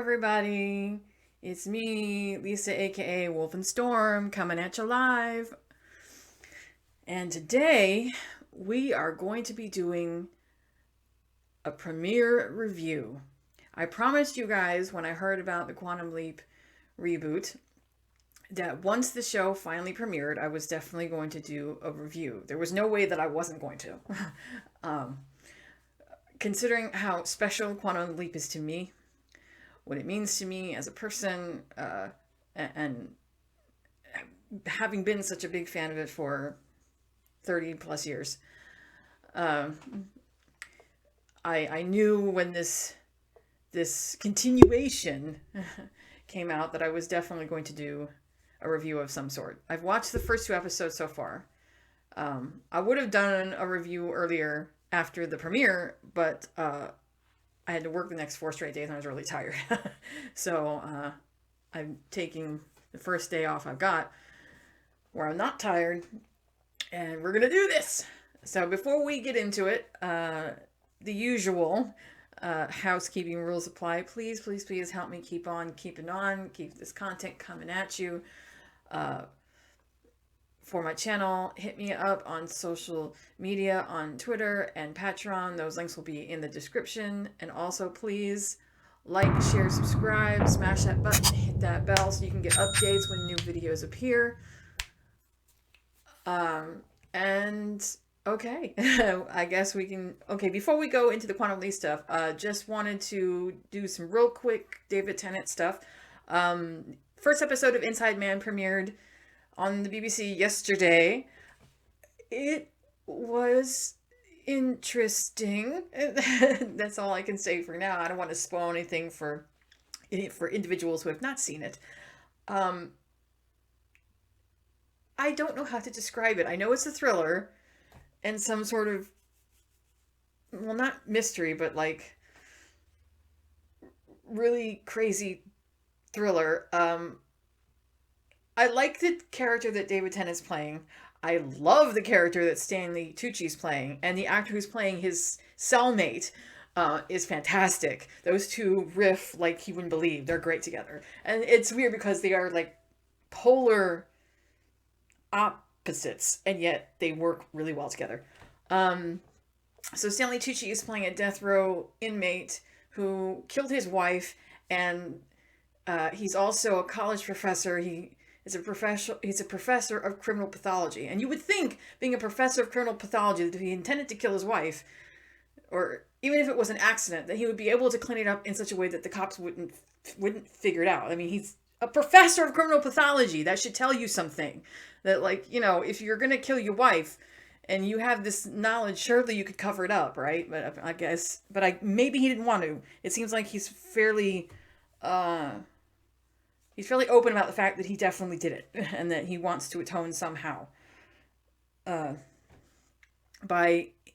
everybody. It's me, Lisa, aka Wolf and Storm, coming at you live. And today we are going to be doing a premiere review. I promised you guys when I heard about the Quantum Leap reboot that once the show finally premiered, I was definitely going to do a review. There was no way that I wasn't going to. um, Considering how special Quantum Leap is to me, what it means to me as a person, and having been such a big fan of it for 30 plus years, uh, I knew when this continuation came out that I was definitely going to do a review of some sort. I've watched the first two episodes so far. I would have done a review earlier after the premiere, but I had to work the next 4 straight days and I was really tired. So I'm taking the first day off I've got where I'm not tired, and we're going to do this. So before we get into it, the usual housekeeping rules apply. Please, please, please help me keep on keeping on, keep this content coming at you. For my channel, hit me up on social media, on Twitter and Patreon. Those links will be in the description. And also, please like, share, subscribe, smash that button, hit that bell so you can get updates when new videos appear. And okay, I guess we can. Okay, before we go into the Quantum Leap stuff, just wanted to do some real quick David Tennant stuff. First episode of Inside Man premiered on the BBC yesterday. It was interesting. That's all I can say for now. I don't want to spoil anything for individuals who have not seen it. I don't know how to describe it. I know it's a thriller and some sort of, well, not mystery, but like really crazy thriller. I like the character that David Tennant's playing. I love the character that Stanley Tucci's playing, and the actor who's playing his cellmate is fantastic. Those two riff like you wouldn't believe. They're great together, and it's weird because they are like polar opposites, and yet they work really well together. So Stanley Tucci is playing a death row inmate who killed his wife, and he's also a college professor. He's a professor of criminal pathology, and you would think, being a professor of criminal pathology, that if he intended to kill his wife, or even if it was an accident, that he would be able to clean it up in such a way that the cops wouldn't figure it out. I mean, he's a professor of criminal pathology. That should tell you something. That, like, you know, if you're gonna kill your wife and you have this knowledge, surely you could cover it up, right? But I guess, maybe he didn't want to. It seems like he's fairly open about the fact that he definitely did it and that he wants to atone somehow.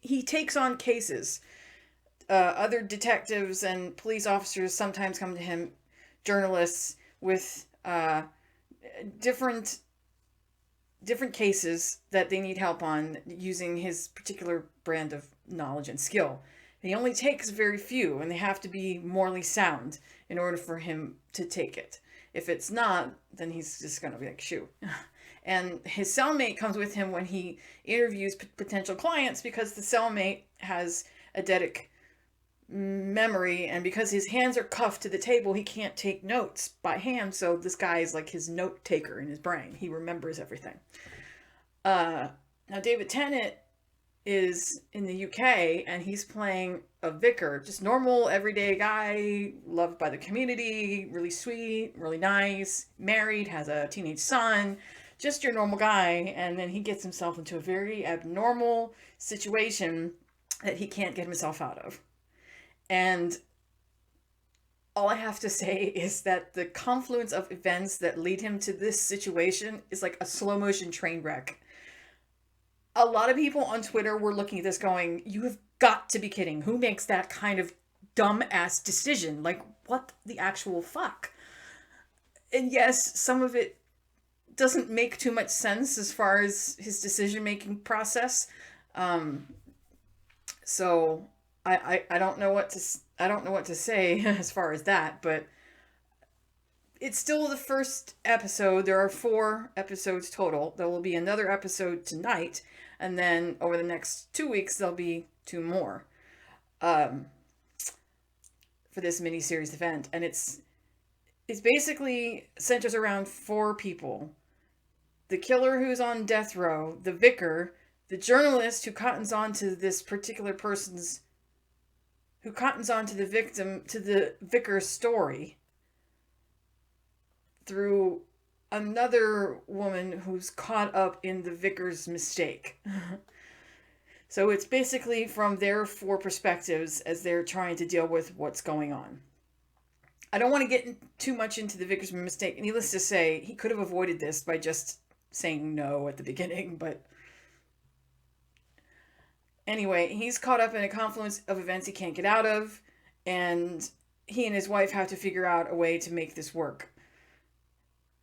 He takes on cases. Other detectives and police officers sometimes come to him, journalists, with different cases that they need help on using his particular brand of knowledge and skill. And he only takes very few, and they have to be morally sound in order for him to take it. If it's not, then he's just going to be like, shoo. And his cellmate comes with him when he interviews potential clients, because the cellmate has eidetic memory, and because his hands are cuffed to the table, he can't take notes by hand. So this guy is like his note taker in his brain. He remembers everything. Now David Tennant is in the UK, and he's playing a vicar, just normal everyday guy, loved by the community, really sweet, really nice, married, has a teenage son, just your normal guy. And then he gets himself into a very abnormal situation that he can't get himself out of. And all I have to say is that the confluence of events that lead him to this situation is like a slow motion train wreck. A lot of people on Twitter were looking at this going, you have got to be kidding. Who makes that kind of dumb-ass decision? Like, what the actual fuck? And yes, some of it doesn't make too much sense as far as his decision-making process. So I don't know what to say as far as that, but it's still the first episode. There are 4 episodes total. There will be another episode tonight, and then over the next 2 weeks there'll be 2 more for this miniseries event, and it's basically centers around 4 people: the killer who's on death row, the vicar, the journalist who cottons on to this particular person's, who cottons on to the victim, to the vicar's story, through another woman who's caught up in the vicar's mistake. So it's basically from their 4 perspectives as they're trying to deal with what's going on. I don't want to get too much into the vicar's mistake. Needless to say, he could have avoided this by just saying no at the beginning, but anyway, he's caught up in a confluence of events he can't get out of, and he and his wife have to figure out a way to make this work.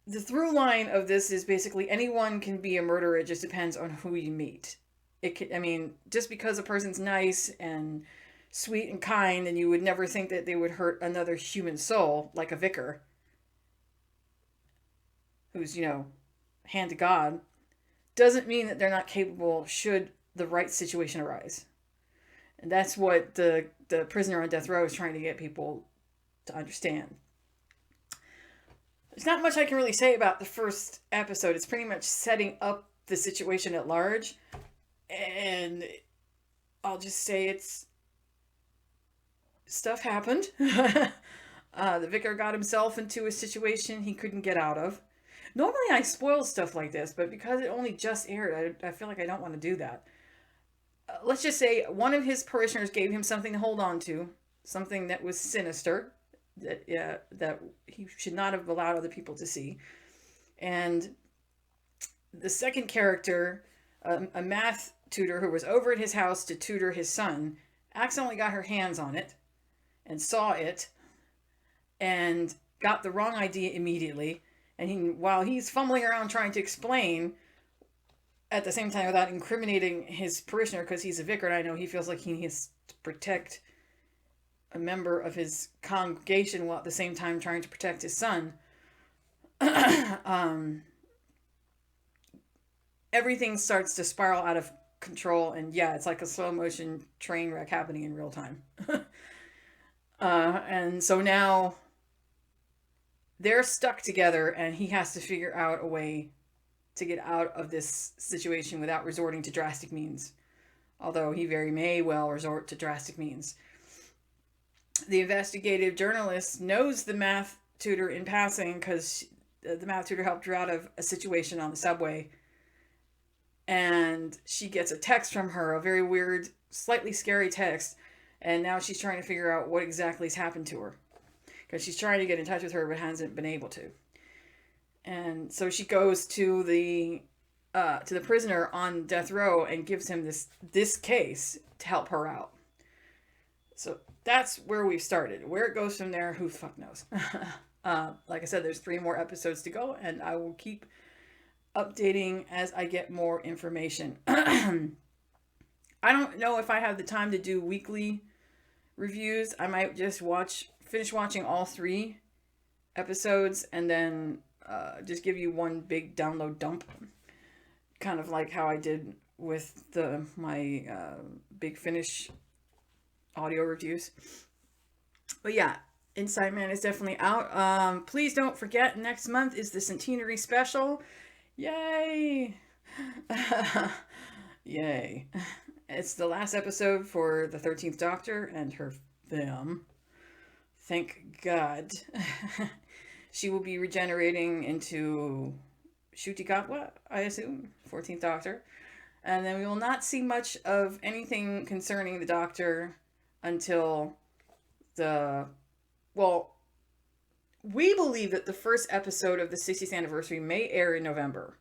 The through line of this is basically anyone can be a murderer. It just depends on who you meet. Just because a person's nice and sweet and kind, and you would never think that they would hurt another human soul, like a vicar, who's, hand to God, doesn't mean that they're not capable should the right situation arise. And that's what the prisoner on death row is trying to get people to understand. There's not much I can really say about the first episode. It's pretty much setting up the situation at large. And I'll just say stuff happened. The vicar got himself into a situation he couldn't get out of. Normally I spoil stuff like this, but because it only just aired, I feel like I don't want to do that. Let's just say one of his parishioners gave him something to hold on to, something that was sinister, that he should not have allowed other people to see. And the second character, a math tutor who was over at his house to tutor his son, accidentally got her hands on it and saw it and got the wrong idea immediately. And while he's fumbling around trying to explain, at the same time without incriminating his parishioner, because he's a vicar and I know he feels like he needs to protect a member of his congregation while at the same time trying to protect his son, everything starts to spiral out of control, and it's like a slow motion train wreck happening in real time. And so now they're stuck together, and he has to figure out a way to get out of this situation without resorting to drastic means. Although he very may well resort to drastic means. The investigative journalist knows the math tutor in passing because the math tutor helped her out of a situation on the subway. And she gets a text from her, a very weird, slightly scary text. And now she's trying to figure out what exactly has happened to her, because she's trying to get in touch with her but hasn't been able to. And so she goes to the prisoner on death row and gives him this case to help her out. So that's where we've started. Where it goes from there, who the fuck knows? Like I said, there's 3 more episodes to go, and I will keep updating as I get more information. I don't know if I have the time to do weekly reviews. I might just finish watching all 3 episodes and then just give you one big download dump, kind of like how I did with my Big Finish audio reviews. But Inside Man is definitely out. Please don't forget, next month is the Centenary Special. Yay! Yay. It's the last episode for the 13th Doctor and them. Thank God. She will be regenerating into Shutikatwa, I assume, 14th Doctor. And then we will not see much of anything concerning the Doctor until we believe that the first episode of the 60th anniversary may air in November.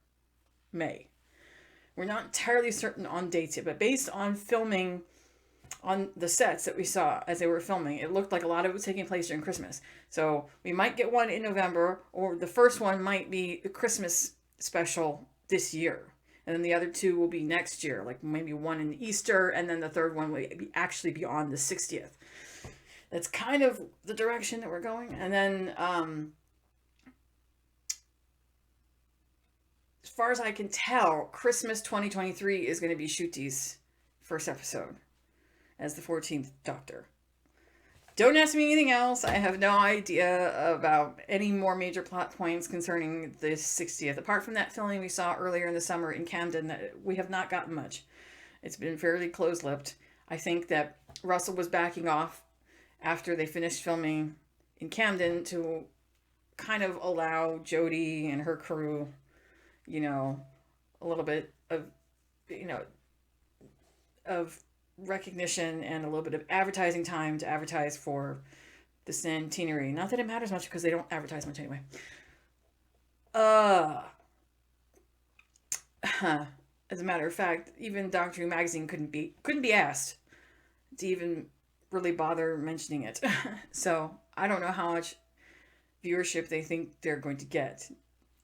May. We're not entirely certain on dates yet, but based on filming on the sets that we saw as they were filming, it looked like a lot of it was taking place during Christmas. So we might get one in November, or the first one might be the Christmas special this year. And then the other 2 will be next year, like maybe one in Easter, and then the third one will actually be on the 60th. That's kind of the direction that we're going. And then as far as I can tell, Christmas 2023 is going to be Nshuti's first episode as the 14th Doctor. Don't ask me anything else. I have no idea about any more major plot points concerning the 60th. Apart from that filming we saw earlier in the summer in Camden, we have not gotten much. It's been fairly close-lipped. I think that Russell was backing off after they finished filming in Camden to kind of allow Jodie and her crew, a little bit of, of recognition and a little bit of advertising time to advertise for the centenary. Not that it matters much because they don't advertise much anyway. As a matter of fact, even Doctor Who magazine couldn't be asked to even really bother mentioning it. So I don't know how much viewership they think they're going to get.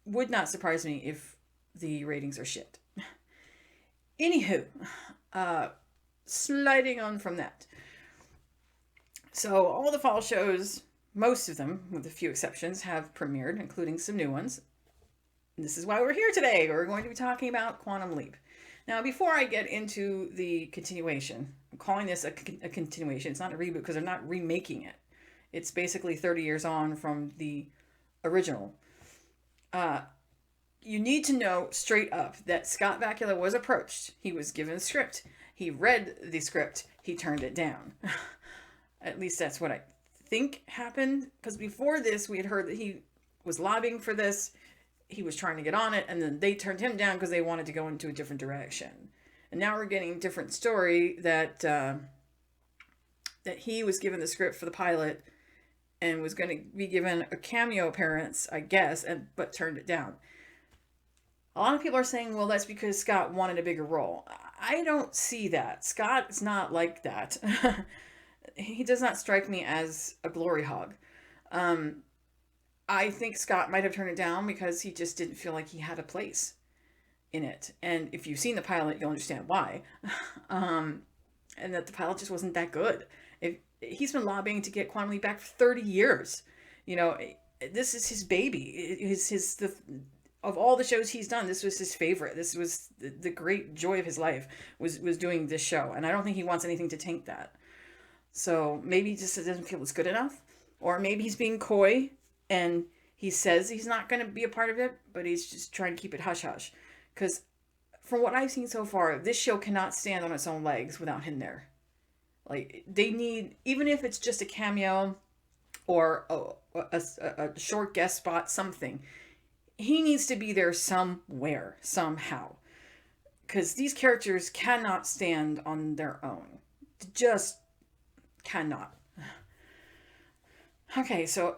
Would not surprise me if the ratings are shit. Anywho, sliding on from that. So all the fall shows, most of them, with a few exceptions, have premiered, including some new ones. And this is why we're here today. We're going to be talking about Quantum Leap. Now, before I get into the continuation, I'm calling this a continuation. It's not a reboot because they're not remaking it. It's basically 30 years on from the original. You need to know straight up that Scott Bakula was approached. He was given a script. He read the script. He turned it down. At least that's what I think happened. Because before this, we had heard that he was lobbying for this. He was trying to get on it. And then they turned him down because they wanted to go into a different direction. And now we're getting a different story that that he was given the script for the pilot and was going to be given a cameo appearance, I guess, but turned it down. A lot of people are saying, well, that's because Scott wanted a bigger role. I don't see that. Scott is not like that. He does not strike me as a glory hog. I think Scott might have turned it down because he just didn't feel like he had a place in it. And if you've seen the pilot, you'll understand why. And that the pilot just wasn't that good. He's been lobbying to get Quantum Leap back for 30 years. This is his baby. Of all the shows he's done, this was his favorite. This was the great joy of his life was doing this show. And I don't think he wants anything to taint that. So maybe he just doesn't feel it's good enough. Or maybe he's being coy and he says he's not going to be a part of it, but he's just trying to keep it hush-hush. Because from what I've seen so far, this show cannot stand on its own legs without him there. Like, they need, even if it's just a cameo or a short guest spot, something, he needs to be there somewhere, somehow. Because these characters cannot stand on their own. Just cannot. Okay, so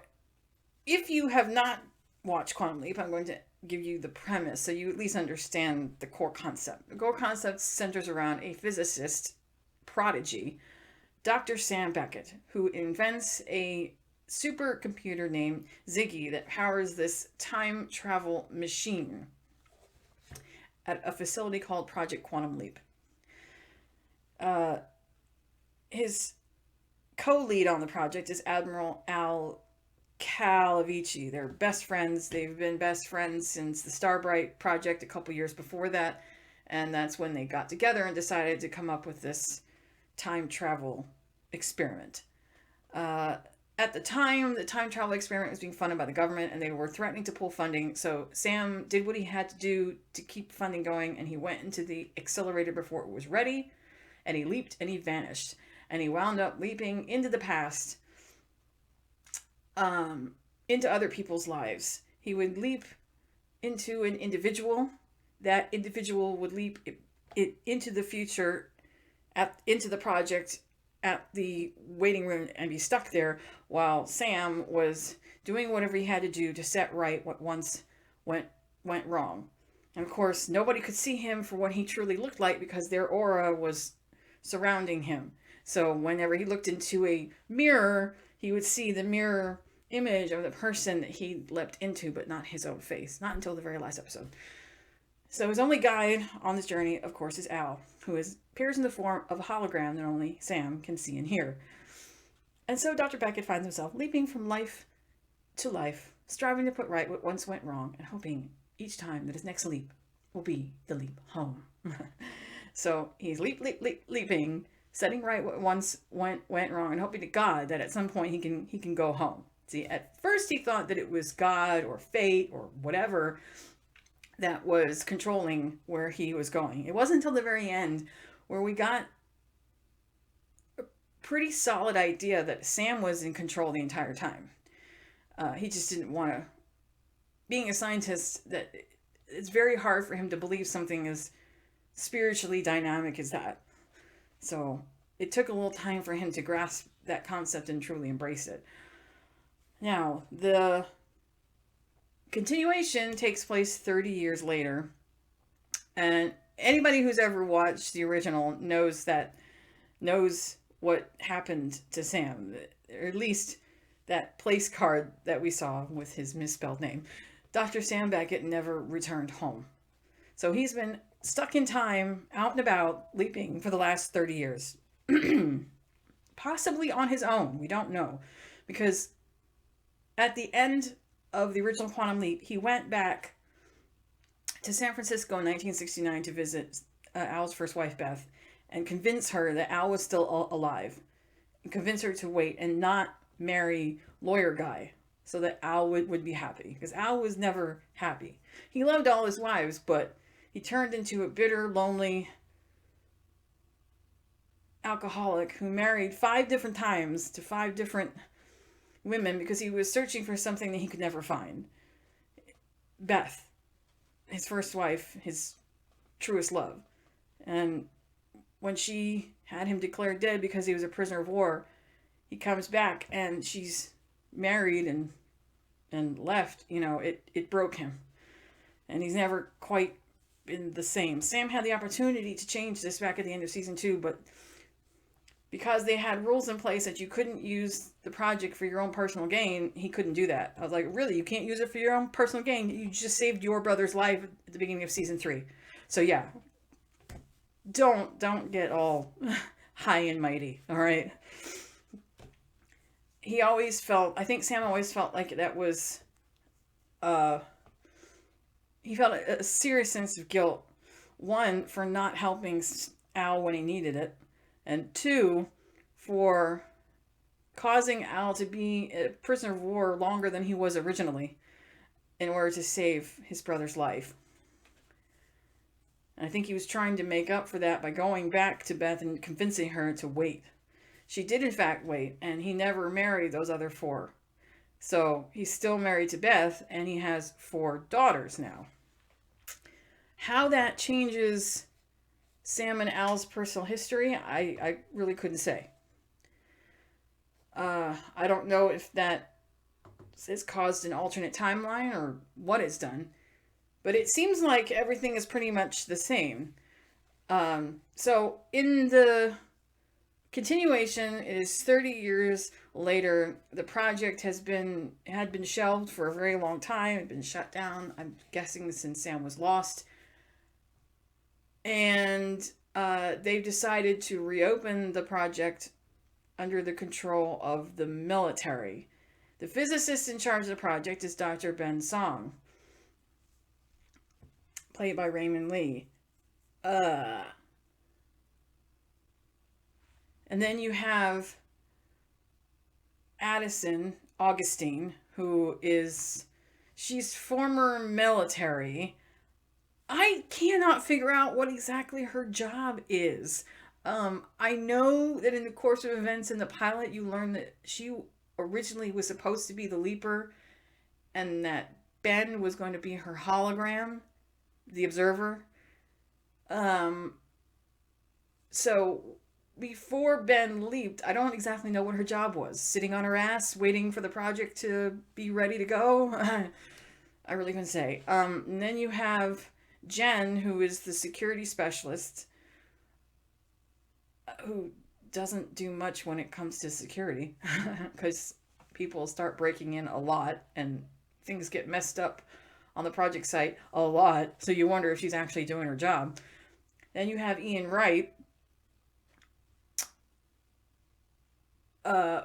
if you have not watched Quantum Leap, I'm going to give you the premise so you at least understand the core concept. The core concept centers around a physicist prodigy, Dr. Sam Beckett, who invents a supercomputer named Ziggy that powers this time travel machine at a facility called Project Quantum Leap. His co-lead on the project is Admiral Al Calavici. They're best friends. They've been best friends since the Starbright project a couple years before that, and that's when they got together and decided to come up with this time travel experiment. At the time, the time travel experiment was being funded by the government, and they were threatening to pull funding, so Sam did what he had to do to keep funding going, and he went into the accelerator before it was ready, and he leaped and he vanished, and he wound up leaping into the past, into other people's lives. He would leap into an individual. That individual would leap it into the future, into the project at the waiting room and be stuck there while Sam was doing whatever he had to do to set right what once went wrong. And of course, nobody could see him for what he truly looked like because their aura was surrounding him. So whenever he looked into a mirror, he would see the mirror image of the person that he leapt into, but not his own face. Not until the very last episode. So his only guide on this journey, of course, is Al, who appears in the form of a hologram that only Sam can see and hear. And so Dr. Beckett finds himself leaping from life to life, striving to put right what once went wrong, and hoping each time that his next leap will be the leap home. So he's leaping, setting right what once went wrong, and hoping to God that at some point he can go home. See, at first he thought that it was God or fate or whatever that was controlling where he was going. It wasn't until the very end where we got a pretty solid idea that Sam was in control the entire time. He just didn't want to. Being a scientist, that it's very hard for him to believe something as spiritually dynamic as that. So it took a little time for him to grasp that concept and truly embrace it. Now, the continuation takes place 30 years later, and anybody who's ever watched the original knows what happened to Sam, or at least that place card that we saw with his misspelled name. Dr. Sam Beckett never returned home. So he's been stuck in time, out and about, leaping for the last 30 years. Possibly on his own, we don't know. Because at the end of the original Quantum Leap, he went back to San Francisco in 1969 to visit Al's first wife, Beth, and convince her that Al was still alive. And convince her to wait and not marry lawyer guy so that Al would be happy. Because Al was never happy. He loved all his wives, but he turned into a bitter, lonely alcoholic who married 5 different times to 5 different women because he was searching for something that he could never find. Beth, his first wife, his truest love. And when she had him declared dead because he was a prisoner of war, he comes back and she's married and left. You know, it broke him. And he's never quite been the same. Sam had the opportunity to change this back at the end of season 2, but because they had rules in place that you couldn't use the project for your own personal gain, he couldn't do that. I was like, really? You can't use it for your own personal gain? You just saved your brother's life at the beginning of season 3. So yeah, don't get all high and mighty, all right? He always felt, I think Sam always felt like that was, he felt a serious sense of guilt. 1, for not helping Al when he needed it. And 2, for causing Al to be a prisoner of war longer than he was originally in order to save his brother's life. And I think he was trying to make up for that by going back to Beth and convincing her to wait. She did in fact wait, and he never married those other 4. So he's still married to Beth, and he has 4 daughters now. How that changes Sam and Al's personal history, I really couldn't say. I don't know if that has caused an alternate timeline or what it's done, but it seems like everything is pretty much the same. So in the continuation, it is 30 years later. The project had been shelved for a very long time. It had been shut down, I'm guessing, since Sam was lost. And they've decided to reopen the project under the control of the military. The physicist in charge of the project is Dr. Ben Song, played by Raymond Lee. And then you have Augustine, who is, she's former military. I cannot figure out what exactly her job is. I know that in the course of events in the pilot, you learn that she originally was supposed to be the Leaper and that Ben was going to be her hologram, the Observer. So before Ben leaped, I don't exactly know what her job was. Sitting on her ass, waiting for the project to be ready to go? I really couldn't say. And then you have Jen, who is the security specialist, who doesn't do much when it comes to security, because people start breaking in a lot and things get messed up on the project site a lot, so you wonder if she's actually doing her job. Then you have Ian Wright,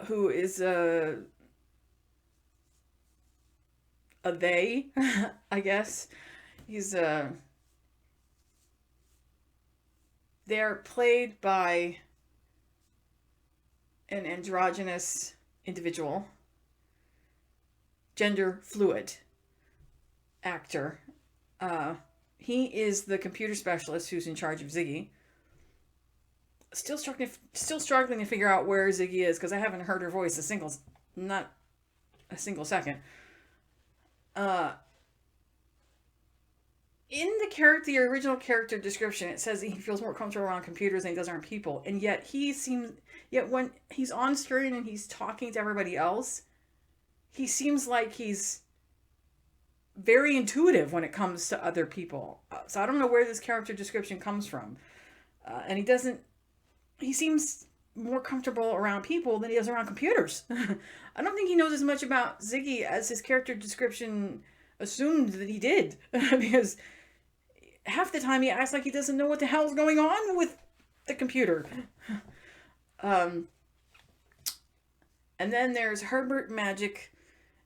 who is a they, I guess. He's they're played by an androgynous individual, gender fluid actor. He is the computer specialist who's in charge of Ziggy. Still struggling to figure out where Ziggy is because I haven't heard her voice not a single second. In the original character description, it says he feels more comfortable around computers than he does around people, and yet when he's on screen and he's talking to everybody else, he seems like he's very intuitive when it comes to other people. So I don't know where this character description comes from, and he seems more comfortable around people than he does around computers. I don't think he knows as much about Ziggy as his character description assumed that he did, because half the time he acts like he doesn't know what the hell's going on with the computer. And then there's Herbert Magic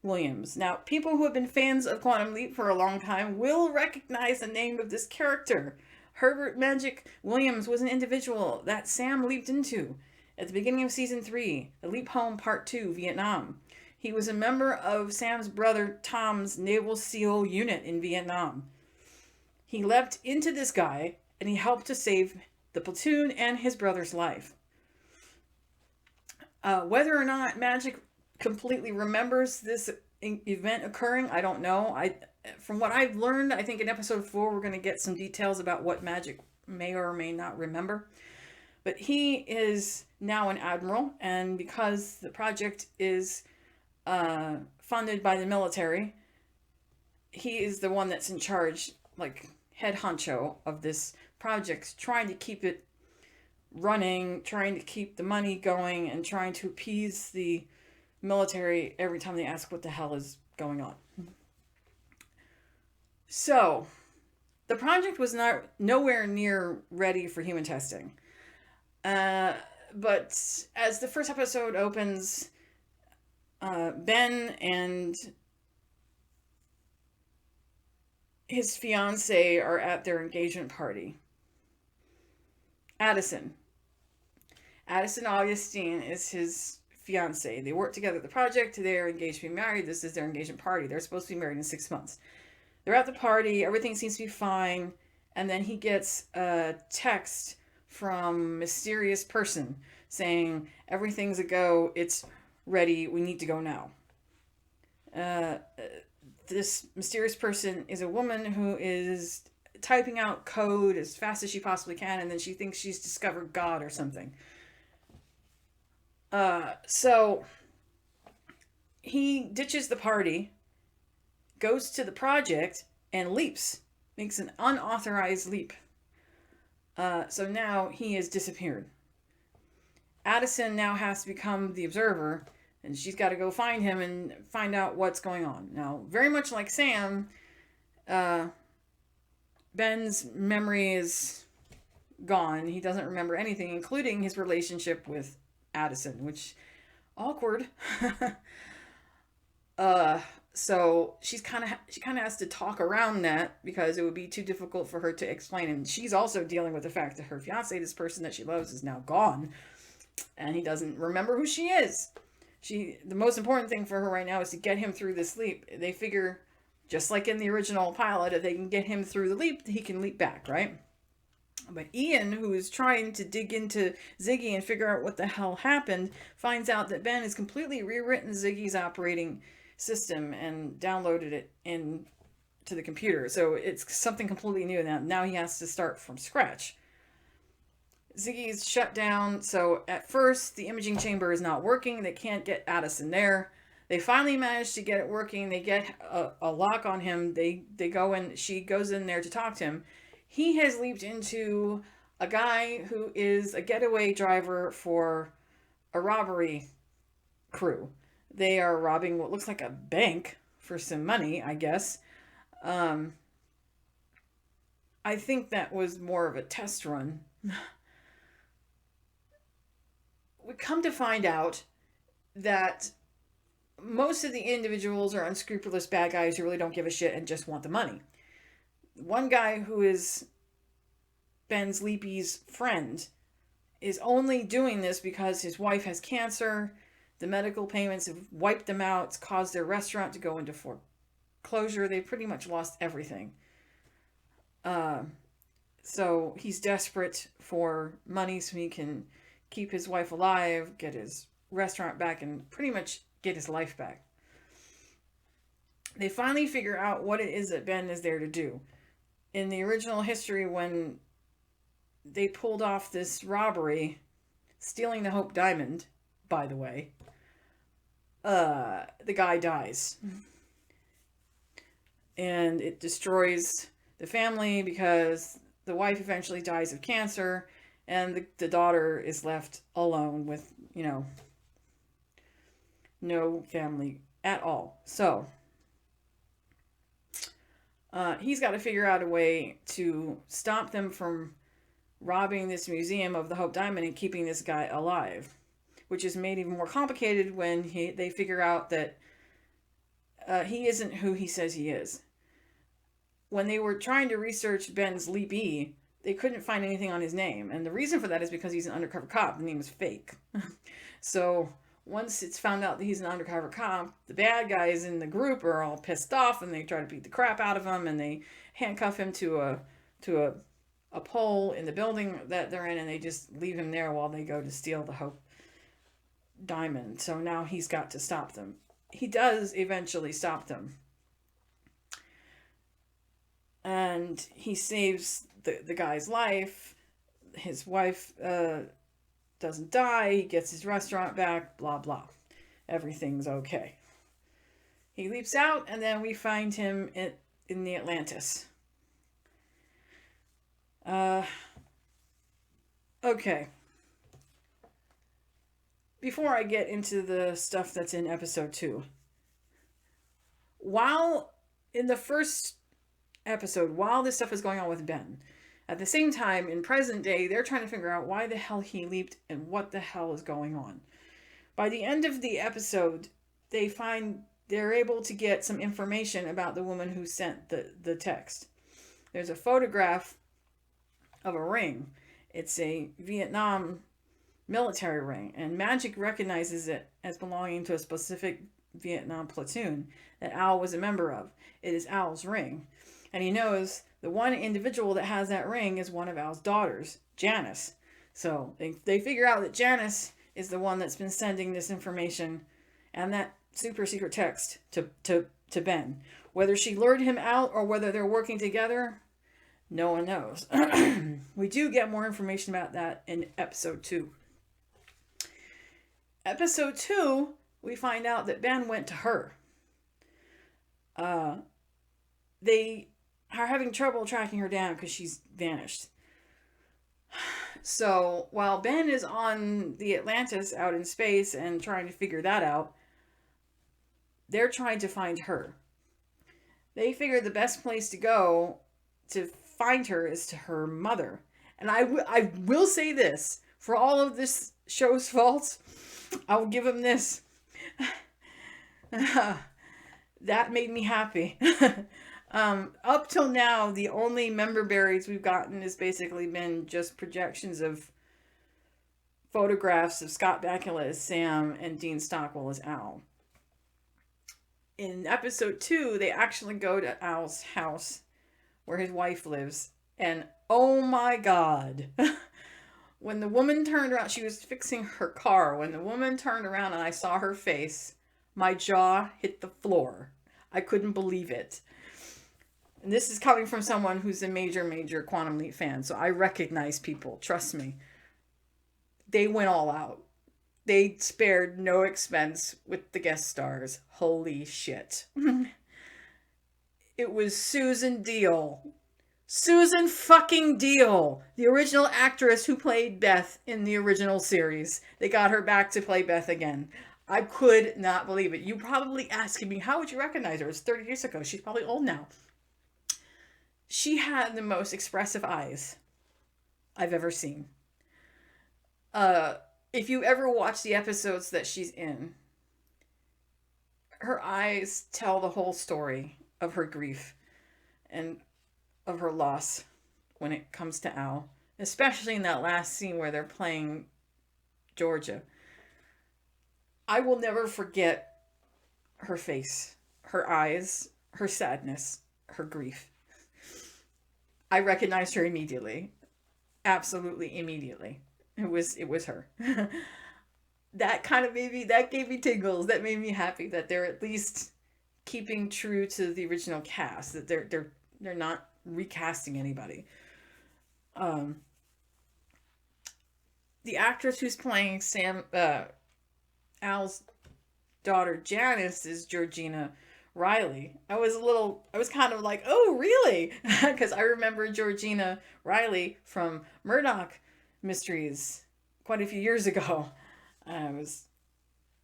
Williams. Now, people who have been fans of Quantum Leap for a long time will recognize the name of this character. Herbert Magic Williams was an individual that Sam leaped into at the beginning of Season 3, The Leap Home Part 2, Vietnam. He was a member of Sam's brother Tom's Naval SEAL unit in Vietnam. He leapt into this guy, and he helped to save the platoon and his brother's life. Whether or not Magic completely remembers this event occurring, I don't know. From what I've learned, I think in episode 4 we're going to get some details about what Magic may or may not remember. But he is now an admiral, and because the project is funded by the military, he is the one that's in charge, like head honcho of this project, trying to keep it running, trying to keep the money going, and trying to appease the military every time they ask what the hell is going on. So, the project was nowhere near ready for human testing. But as the first episode opens, Ben and his fiancée are at their engagement party. Addison Augustine is his fiancée. They work together at the project. They're engaged to be married. This is their engagement party. They're supposed to be married in 6 months. They're at the party. Everything seems to be fine. And then he gets a text from a mysterious person saying, everything's a go. It's ready. We need to go now. This mysterious person is a woman who is typing out code as fast as she possibly can, and then she thinks she's discovered God or something. So he ditches the party, goes to the project, and leaps. Makes an unauthorized leap. So now he has disappeared. Addison now has to become the observer, and she's got to go find him and find out what's going on. Now, very much like Sam, Ben's memory is gone. He doesn't remember anything, including his relationship with Addison, which awkward. So she kind of has to talk around that because it would be too difficult for her to explain. And she's also dealing with the fact that her fiance, this person that she loves, is now gone, and he doesn't remember who she is. The most important thing for her right now is to get him through this leap. They figure, just like in the original pilot, if they can get him through the leap, he can leap back, right? But Ian, who is trying to dig into Ziggy and figure out what the hell happened, finds out that Ben has completely rewritten Ziggy's operating system and downloaded it into the computer. So it's something completely new now. Now he has to start from scratch. Ziggy's shut down, so at first the imaging chamber is not working. They can't get Addison there. They finally manage to get it working. They get a lock on him. They go in. She goes in there to talk to him. He has leaped into a guy who is a getaway driver for a robbery crew. They are robbing what looks like a bank for some money, I guess. I think that was more of a test run. We come to find out that most of the individuals are unscrupulous bad guys who really don't give a shit and just want the money. one guy who is Ben Sleepy's friend is only doing this because his wife has cancer. The medical payments have wiped them out. It's caused their restaurant to go into foreclosure. They pretty much lost everything. So he's desperate for money so he can keep his wife alive, get his restaurant back, and pretty much get his life back. They finally figure out what it is that Ben is there to do. In the original history, when they pulled off this robbery, stealing the Hope Diamond, by the way, the guy dies. And it destroys the family because the wife eventually dies of cancer, and the daughter is left alone with, no family at all. So, he's got to figure out a way to stop them from robbing this museum of the Hope Diamond and keeping this guy alive, which is made even more complicated when they figure out that he isn't who he says he is. When they were trying to research Ben's Sleepy, they couldn't find anything on his name. And the reason for that is because he's an undercover cop. The name is fake. So once it's found out that he's an undercover cop, the bad guys in the group are all pissed off and they try to beat the crap out of him, and they handcuff him to a pole in the building that they're in, and they just leave him there while they go to steal the Hope Diamond. So now he's got to stop them. He does eventually stop them. And he saves the guy's life. His wife doesn't die. He gets his restaurant back. Blah, blah. Everything's okay. He leaps out, and then we find him in the Atlantis. Okay. Before I get into the stuff that's in episode 2. While in the first episode, while this stuff is going on with Ben, at the same time, in present day, they're trying to figure out why the hell he leaped and what the hell is going on. By the end of the episode, they're able to get some information about the woman who sent the text. There's a photograph of a ring. It's a Vietnam military ring, and Magic recognizes it as belonging to a specific Vietnam platoon that Al was a member of. It is Al's ring. And he knows the one individual that has that ring is one of Al's daughters, Janice. So they figure out that Janice is the one that's been sending this information and that super secret text to Ben. Whether she lured him out or whether they're working together, no one knows. We do get more information about that in episode 2. Episode 2, we find out that Ben went to her. They are having trouble tracking her down because she's vanished. So while Ben is on the Atlantis out in space and trying to figure that out, they're trying to find her. They figure the best place to go to find her is to her mother. And I will say this, for all of this show's faults, I will give him this. That made me happy. Up till now, the only member berries we've gotten has basically been just projections of photographs of Scott Bakula as Sam and Dean Stockwell as Al. In episode 2, they actually go to Al's house where his wife lives, and oh my god. When the woman turned around, she was fixing her car. When the woman turned around and I saw her face, my jaw hit the floor. I couldn't believe it. And this is coming from someone who's a major Quantum Leap fan, so I recognize people. Trust me. They went all out. They spared no expense with the guest stars. Holy shit. It was Susan Deal. Susan fucking Deal, the original actress who played Beth in the original series. They got her back to play Beth again. I could not believe it. You probably asking me, how would you recognize her? It's 30 years ago. She's probably old now. She had the most expressive eyes I've ever seen. If you ever watch the episodes that she's in, her eyes tell the whole story of her grief. And of her loss when it comes to Al, especially in that last scene where they're playing Georgia. I will never forget her face, her eyes, her sadness, her grief. I recognized her immediately. Absolutely immediately. It was her. That kind of that gave me tingles. That made me happy that they're at least keeping true to the original cast. That they're not recasting anybody. Um, the actress who's playing Al's daughter Janice is Georgina Riley. I was kind of like, oh, really? Because I remember Georgina Riley from Murdoch Mysteries quite a few years ago. It was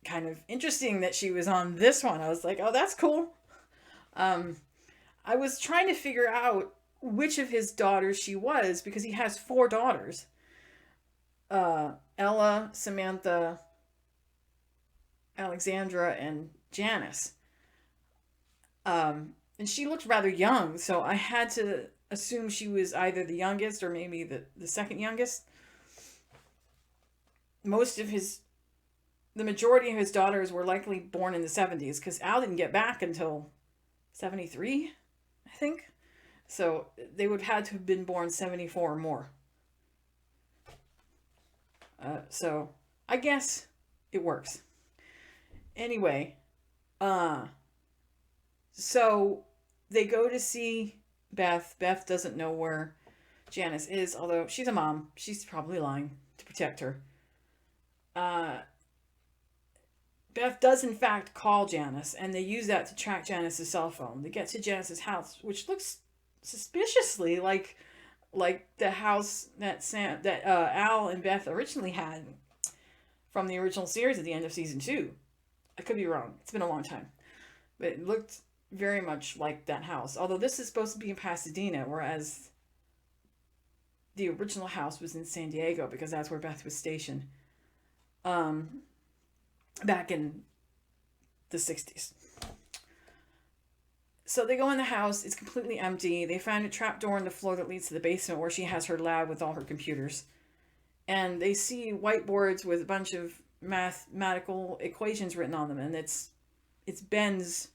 kind of interesting that she was on this one. I was like, oh, that's cool. Um, I was trying to figure out which of his daughters she was because he has four daughters. Ella, Samantha, Alexandra, and Janice. And she looked rather young, so I had to assume she was either the youngest or maybe the second youngest. The majority of his daughters were likely born in the 70s because Al didn't get back until 73, I think. So they would have had to have been born 74 or more. So I guess it works. Anyway, so they go to see Beth. Beth doesn't know where Janice is, although she's a mom. She's probably lying to protect her. Beth does in fact call Janice, and they use that to track Janice's cell phone. They get to Janice's house, which looks suspiciously like the house that Al and Beth originally had from the original series at the end of season 2. I could be wrong. It's been a long time, but it looked very much like that house. Although this is supposed to be in Pasadena, whereas the original house was in San Diego because that's where Beth was stationed. Back in the 60s. So they go in the house. It's completely empty. They find a trapdoor in the floor that leads to the basement where she has her lab with all her computers. And they see whiteboards with a bunch of mathematical equations written on them. And it's Ben's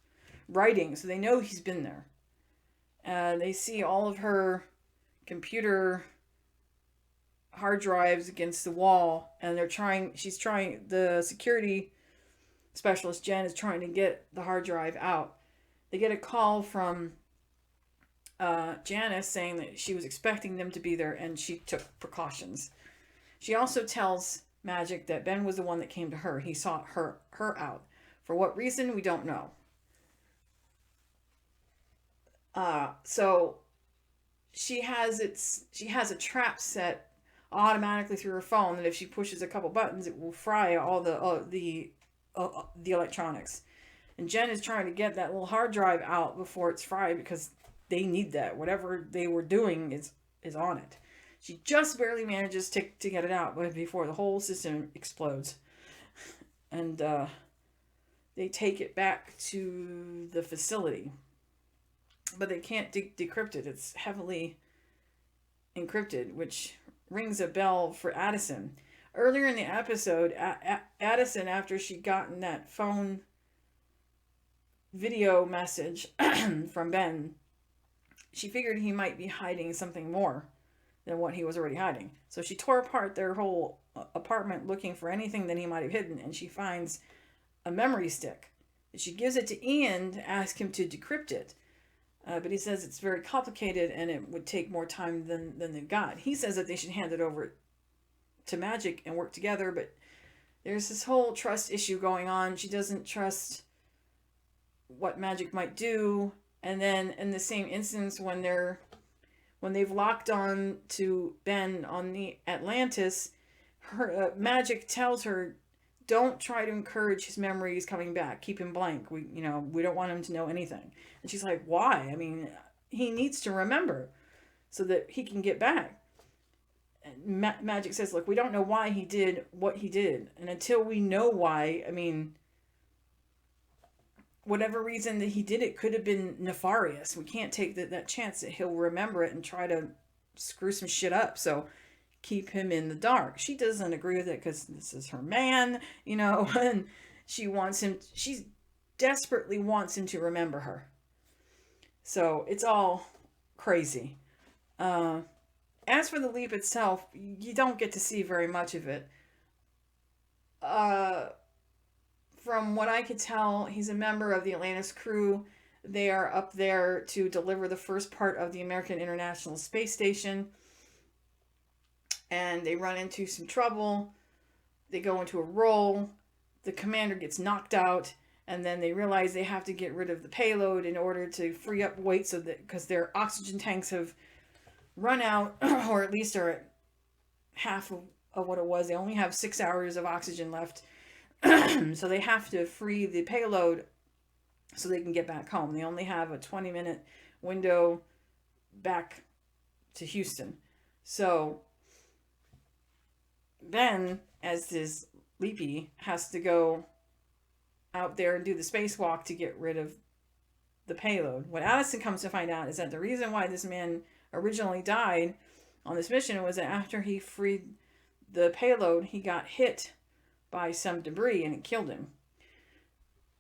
writing, so they know he's been there. They see all of her computer hard drives against the wall, and the security specialist Jen is trying to get the hard drive out. They get a call from Janice saying that she was expecting them to be there and she took precautions. She also tells Magic that Ben was the one that came to her. He sought her out. For what reason, we don't know. So she has a trap set automatically through her phone that if she pushes a couple buttons, it will fry all the electronics. And Jen is trying to get that little hard drive out before it's fried because they need that. Whatever they were doing is on it. She just barely manages to get it out before the whole system explodes. And they take it back to the facility. But they can't decrypt it. It's heavily encrypted, which rings a bell for Addison. Earlier in the episode, Addison, after she'd gotten that phone video message from Ben, she figured he might be hiding something more than what he was already hiding. So she tore apart their whole apartment looking for anything that he might have hidden, and she finds a memory stick. She gives it to Ian to ask him to decrypt it. But he says it's very complicated and it would take more time than they've got. He says that they should hand it over to Magic and work together, but there's this whole trust issue going on. She doesn't trust what Magic might do. And then in the same instance, when they've locked on to Ben on the Atlantis, her Magic tells her, don't try to encourage his memories coming back. Keep him blank. We don't want him to know anything. And she's like, why? I mean, he needs to remember so that he can get back. And Magic says, look, we don't know why he did what he did. And until we know why, I mean, whatever reason that he did it could have been nefarious. We can't take that chance that he'll remember it and try to screw some shit up. So keep him in the dark. She doesn't agree with it because this is her man, and she desperately wants him to remember her. So it's all crazy. As for the leap itself, you don't get to see very much of it. From what I could tell, he's a member of the Atlantis crew. They are up there to deliver the first part of the American International Space Station. And they run into some trouble. They go into a roll. The commander gets knocked out. And then they realize they have to get rid of the payload in order to free up weight, so that because their oxygen tanks have run out, or at least are at half of what it was. They only have 6 hours of oxygen left. So they have to free the payload so they can get back home. They only have a 20-minute window back to Houston. So Ben, as this Leapy, has to go out there and do the spacewalk to get rid of the payload. What Addison comes to find out is that the reason why this man originally died on this mission was that after he freed the payload, he got hit by some debris and it killed him.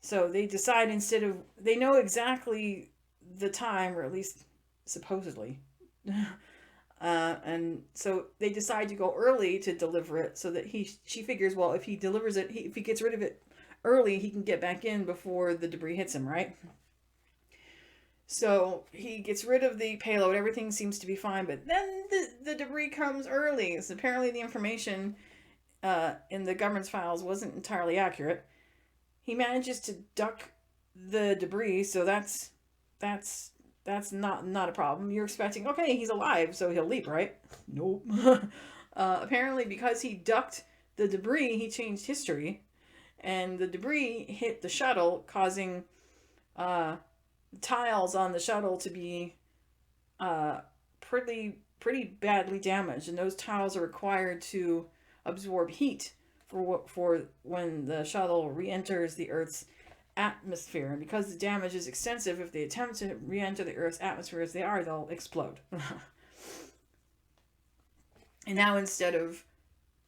So they decide, they know exactly the time, or at least supposedly, and so they decide to go early to deliver it, so that she figures, well, if he delivers it, if he gets rid of it early, he can get back in before the debris hits him, right? So he gets rid of the payload, everything seems to be fine, but then the debris comes early. So apparently the information in the government's files wasn't entirely accurate. He manages to duck the debris, so that's not a problem. You're expecting, okay, he's alive, so he'll leap, right? Nope. Apparently, because he ducked the debris, he changed history, and the debris hit the shuttle, causing tiles on the shuttle to be pretty badly damaged, and those tiles are required to absorb heat for when the shuttle re-enters the Earth's atmosphere. And because the damage is extensive, if they attempt to re-enter the Earth's atmosphere as they are, they'll explode. And now, instead of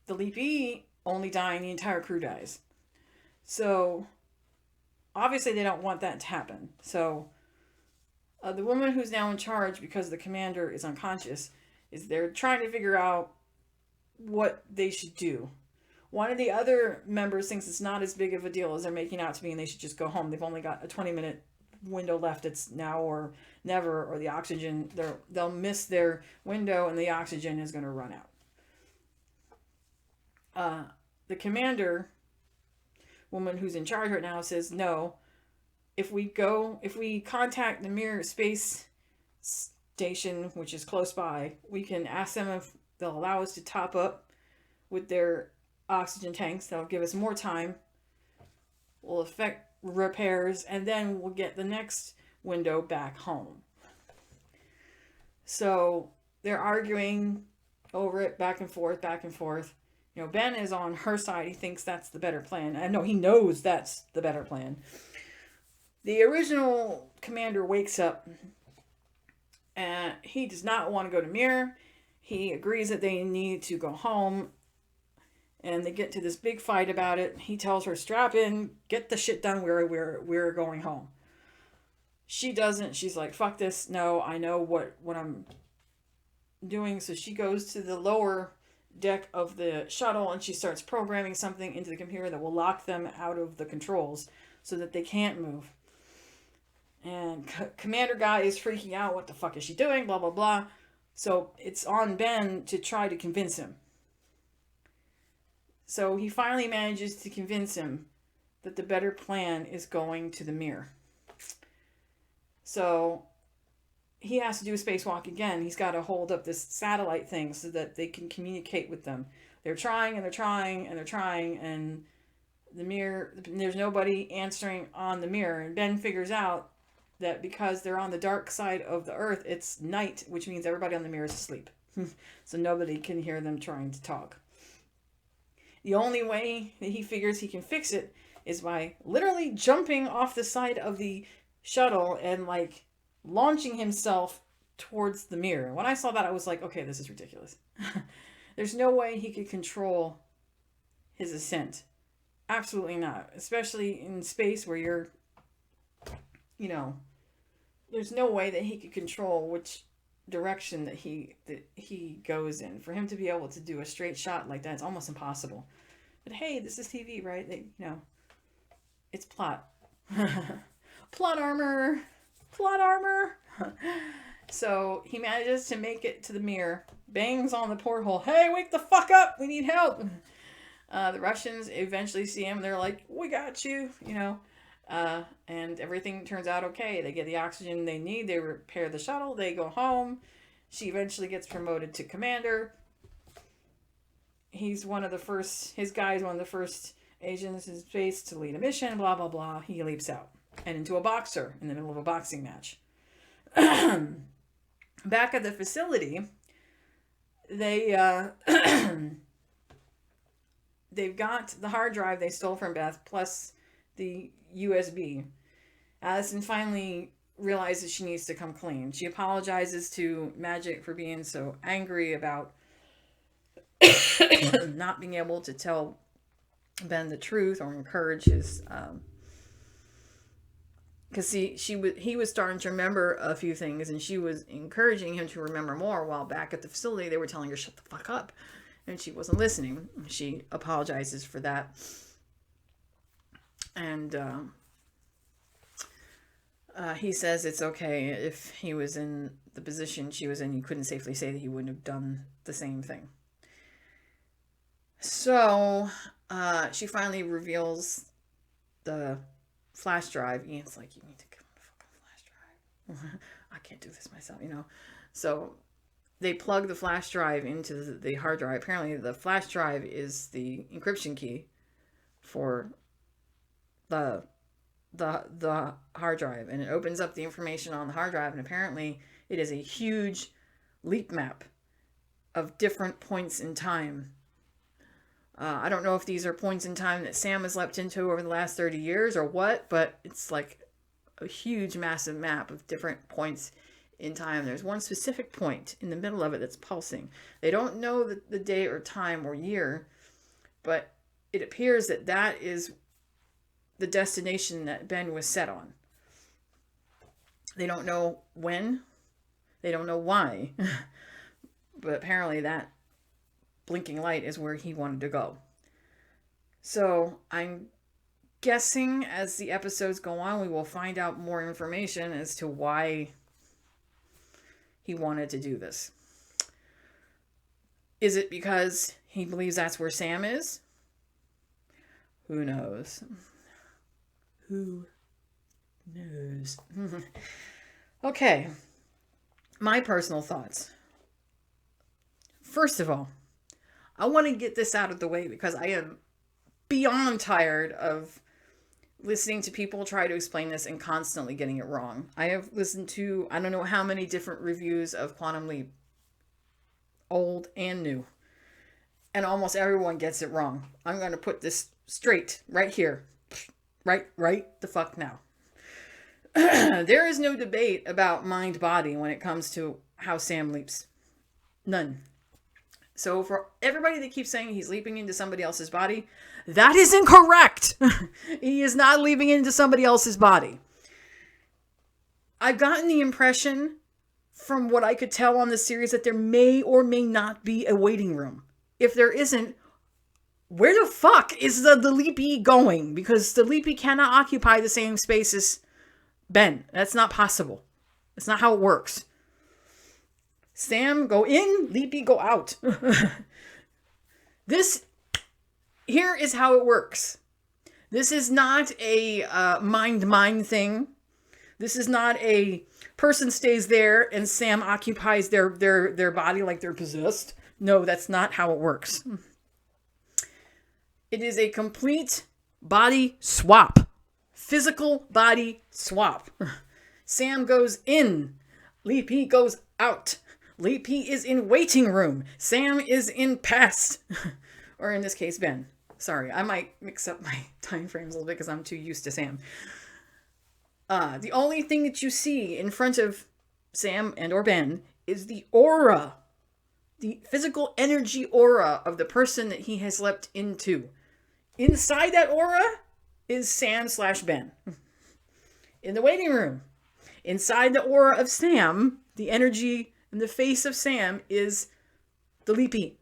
the Leapy only dying, the entire crew dies. So obviously they don't want that to happen. So the woman who's now in charge, because the commander is unconscious, is they're trying to figure out what they should do. One of the other members thinks it's not as big of a deal as they're making out to be, and they should just go home. They've only got a 20-minute window left. It's now or never, or the oxygen, they'll miss their window and the oxygen is going to run out. The commander woman who's in charge right now says, no, if we contact the Mir space station, which is close by, we can ask them if they'll allow us to top up with their oxygen tanks. That'll give us more time. We'll effect repairs, and then we'll get the next window back home. So they're arguing over it, back and forth, back and forth. Ben is on her side. He thinks that's the better plan. I know he knows that's the better plan. The original commander wakes up, and he does not want to go to Mir. He agrees that they need to go home, and they get to this big fight about it. He tells her, strap in, get the shit done, we're going home. She doesn't. She's like, fuck this. No, I know what I'm doing. So she goes to the lower deck of the shuttle, and she starts programming something into the computer that will lock them out of the controls so that they can't move. And Commander Guy is freaking out. What the fuck is she doing? Blah, blah, blah. So it's on Ben to try to convince him. So he finally manages to convince him that the better plan is going to the Mir. So he has to do a spacewalk again. He's got to hold up this satellite thing so that they can communicate with them. They're trying and they're trying and they're trying, and the Mir, there's nobody answering on the Mir. And Ben figures out that because they're on the dark side of the Earth, it's night, which means everybody on the Mir is asleep. So nobody can hear them trying to talk. The only way that he figures he can fix it is by literally jumping off the side of the shuttle and like launching himself towards the mirror. When I saw that, I was like, okay, this is ridiculous. There's no way he could control his ascent. Absolutely not. Especially in space where you're, you know, there's no way that he could control which direction that he goes in. For him to be able to do a straight shot like that, it's almost impossible. But hey, this is TV, right? It's plot. Plot armor. Plot armor. So he manages to make it to the mirror, bangs on the porthole. Hey, wake the fuck up! We need help. The Russians eventually see him. They're like, we got you, and everything turns out okay. They get the oxygen they need. They repair the shuttle. They go home. She eventually gets promoted to commander. His guy's one of the first agents in space to lead a mission, blah, blah, blah. He leaps out and into a boxer in the middle of a boxing match. Back at the facility, they've got the hard drive they stole from Beth, plus the USB. Allison finally realizes she needs to come clean. She apologizes to Magic for being so angry about not being able to tell Ben the truth or encourage his... Because he was starting to remember a few things, and she was encouraging him to remember more, while back at the facility they were telling her, shut the fuck up. And she wasn't listening. She apologizes for that. And he says it's okay. If he was in the position she was in, you couldn't safely say that he wouldn't have done the same thing. So she finally reveals the flash drive. Ian's like, you need to give him a fucking flash drive. I can't do this myself, So they plug the flash drive into the hard drive. Apparently the flash drive is the encryption key for the hard drive, and it opens up the information on the hard drive, and apparently it is a huge leap map of different points in time. I don't know if these are points in time that Sam has leapt into over the last 30 years or what, but it's like a huge, massive map of different points in time. There's one specific point in the middle of it that's pulsing. They don't know the day or time or year, but it appears that is the destination that Ben was set on. They don't know when. They don't know why. But apparently that blinking light is where he wanted to go. So I'm guessing as the episodes go on, we will find out more information as to why he wanted to do this. Is it because he believes that's where Sam is? Who knows? Who knows? Okay. My personal thoughts. First of all, I want to get this out of the way because I am beyond tired of listening to people try to explain this and constantly getting it wrong. I have listened to, I don't know how many different reviews of Quantum Leap, old and new, and almost everyone gets it wrong. I'm going to put this straight right here. Right the fuck now. There is no debate about mind-body when it comes to how Sam leaps. None. So for everybody that keeps saying he's leaping into somebody else's body, that is incorrect. He is not leaping into somebody else's body. I've gotten the impression from what I could tell on the series that there may or may not be a waiting room. If there isn't, where the fuck is the Leapy going? Because the Leapy cannot occupy the same space as Ben. That's not possible. That's not how it works. Sam, go in. Leapy, go out. Here is how it works. This is not a mind thing. This is not a person stays there and Sam occupies their body like they're possessed. No, that's not how it works. It is a complete body swap. Physical body swap. Sam goes in. Leapy goes out. Leapy is in waiting room. Sam is in past. Or in this case, Ben. Sorry, I might mix up my time frames a little bit because I'm too used to Sam. The only thing that you see in front of Sam and or Ben is the aura, the physical energy aura of the person that he has leapt into. Inside that aura is Sam/Ben. In the waiting room, inside the aura of Sam, the energy and the face of Sam is the leapy.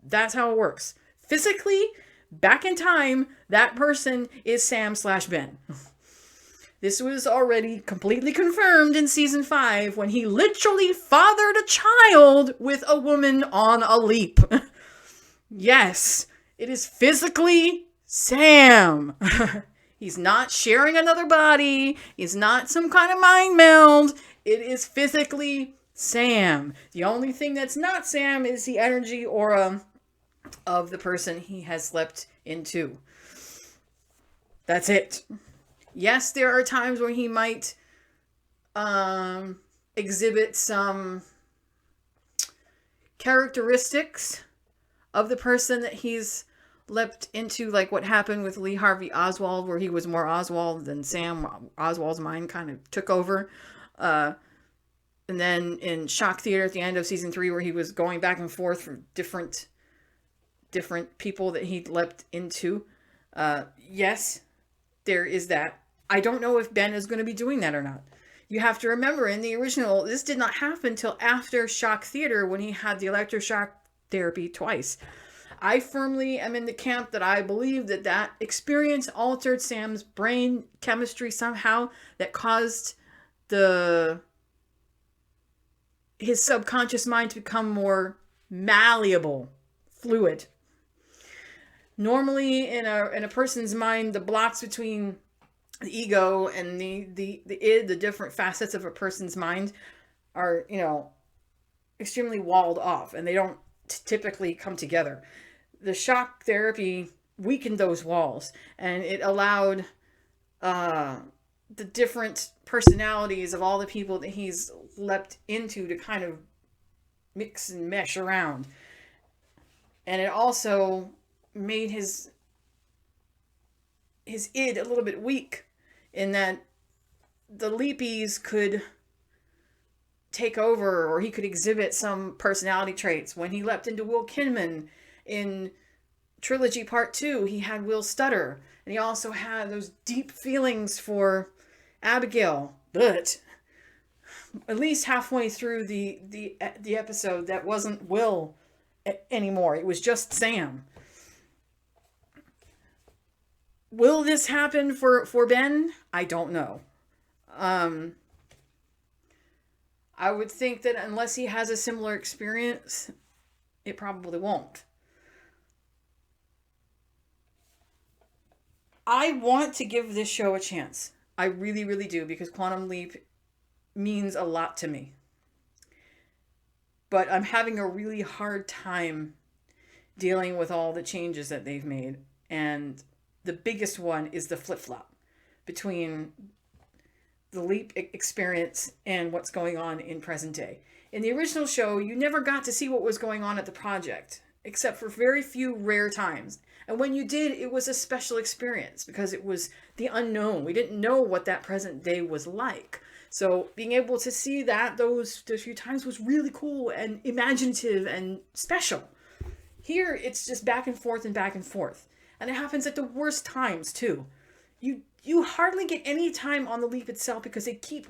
That's how it works. Physically, back in time, that person is Sam/Ben. This was already completely confirmed in season 5 when he literally fathered a child with a woman on a leap. Yes, it is physically Sam. He's not sharing another body. He's not some kind of mind meld. It is physically Sam. The only thing that's not Sam is the energy aura of the person he has leapt into. That's it. Yes, there are times where he might exhibit some characteristics of the person that he's leapt into, like what happened with Lee Harvey Oswald, where he was more Oswald than Sam. Oswald's mind kind of took over. And then in Shock Theater at the end of season 3, where he was going back and forth from different people that he leapt into. Yes, there is that. I don't know if Ben is going to be doing that or not. You have to remember, in the original, this did not happen till after Shock Theater when he had the electroshock therapy twice. I firmly am in the camp that I believe that experience altered Sam's brain chemistry somehow, that caused his subconscious mind to become more malleable, fluid. Normally, in a person's mind, the blocks between the ego and the id, the different facets of a person's mind, are, extremely walled off, and they don't typically come together. The shock therapy weakened those walls, and it allowed the different personalities of all the people that he's leapt into to kind of mix and mesh around. And it also made his id a little bit weak, in that the leapies could take over, or he could exhibit some personality traits. When he leapt into Will Kinman in Trilogy Part 2, he had Will Stutter, and he also had those deep feelings for Abigail. But at least halfway through the episode, that wasn't Will anymore. It was just Sam. Will this happen for Ben? I don't know. I would think that unless he has a similar experience, it probably won't. I want to give this show a chance. I really, really do, because Quantum Leap means a lot to me. But I'm having a really hard time dealing with all the changes that they've made. And the biggest one is the flip-flop between the Leap experience and what's going on in present day. In the original show, you never got to see what was going on at the project, except for very few rare times. And when you did, it was a special experience because it was the unknown. We didn't know what that present day was like. So being able to see that those few times was really cool and imaginative and special. Here, it's just back and forth and back and forth. And it happens at the worst times, too. You hardly get any time on the leap itself because they keep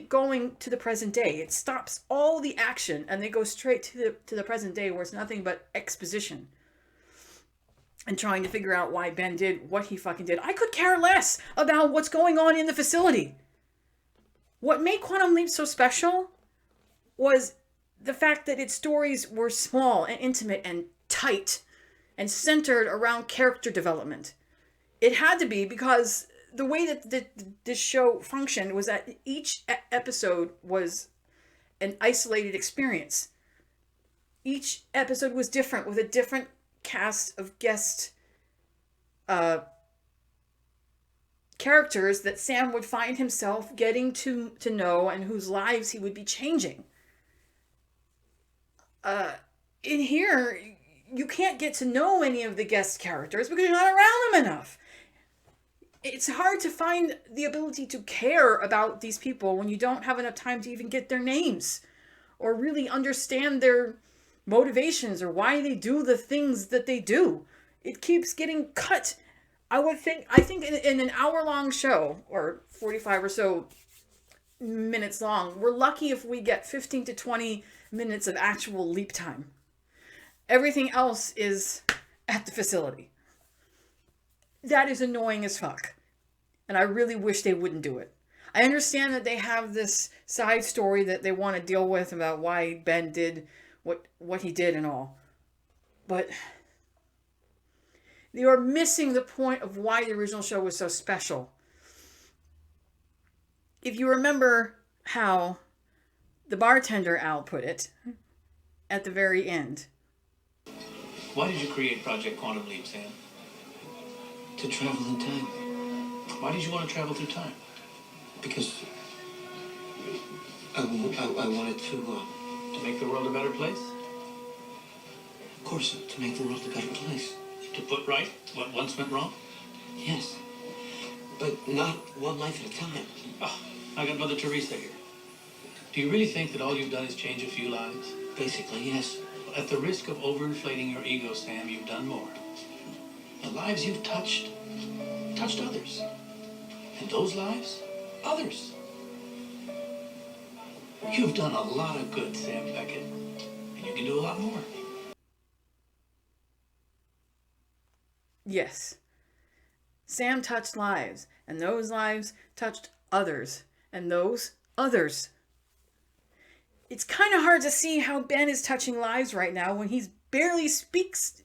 going to the present day. It stops all the action and they go straight to the present day, where it's nothing but exposition and trying to figure out why Ben did what he fucking did. I could care less about what's going on in the facility. What made Quantum Leap so special was the fact that its stories were small and intimate and tight and centered around character development. It had to be, because the way that this show functioned was that each episode was an isolated experience. Each episode was different, with a different cast of guest characters that Sam would find himself getting to know and whose lives he would be changing. In here, you can't get to know any of the guest characters because you're not around them enough. It's hard to find the ability to care about these people when you don't have enough time to even get their names or really understand their motivations or why they do the things that they do. It keeps getting cut. I think in an hour-long show, or 45 or so minutes long, we're lucky if we get 15 to 20 minutes of actual leap time. Everything else is at the facility. That is annoying as fuck. And I really wish they wouldn't do it. I understand that they have this side story that they want to deal with about why Ben did what he did and all. But they are missing the point of why the original show was so special. If you remember how the bartender Al put it at the very end. Why did you create Project Quantum Leap, Sam? To travel in time. Why did you want to travel through time? Because I wanted to make the world a better place? Of course, to make the world a better place. To put right what once went wrong? Yes. But not one life at a time. Oh, I got Mother Teresa here. Do you really think that all you've done is change a few lives? Basically, yes. At the risk of overinflating your ego, Sam, you've done more. The lives you've touched others. And those lives, others. You've done a lot of good, Sam Beckett. And you can do a lot more. Yes. Sam touched lives, and those lives touched others, and those others. It's kind of hard to see how Ben is touching lives right now when he barely speaks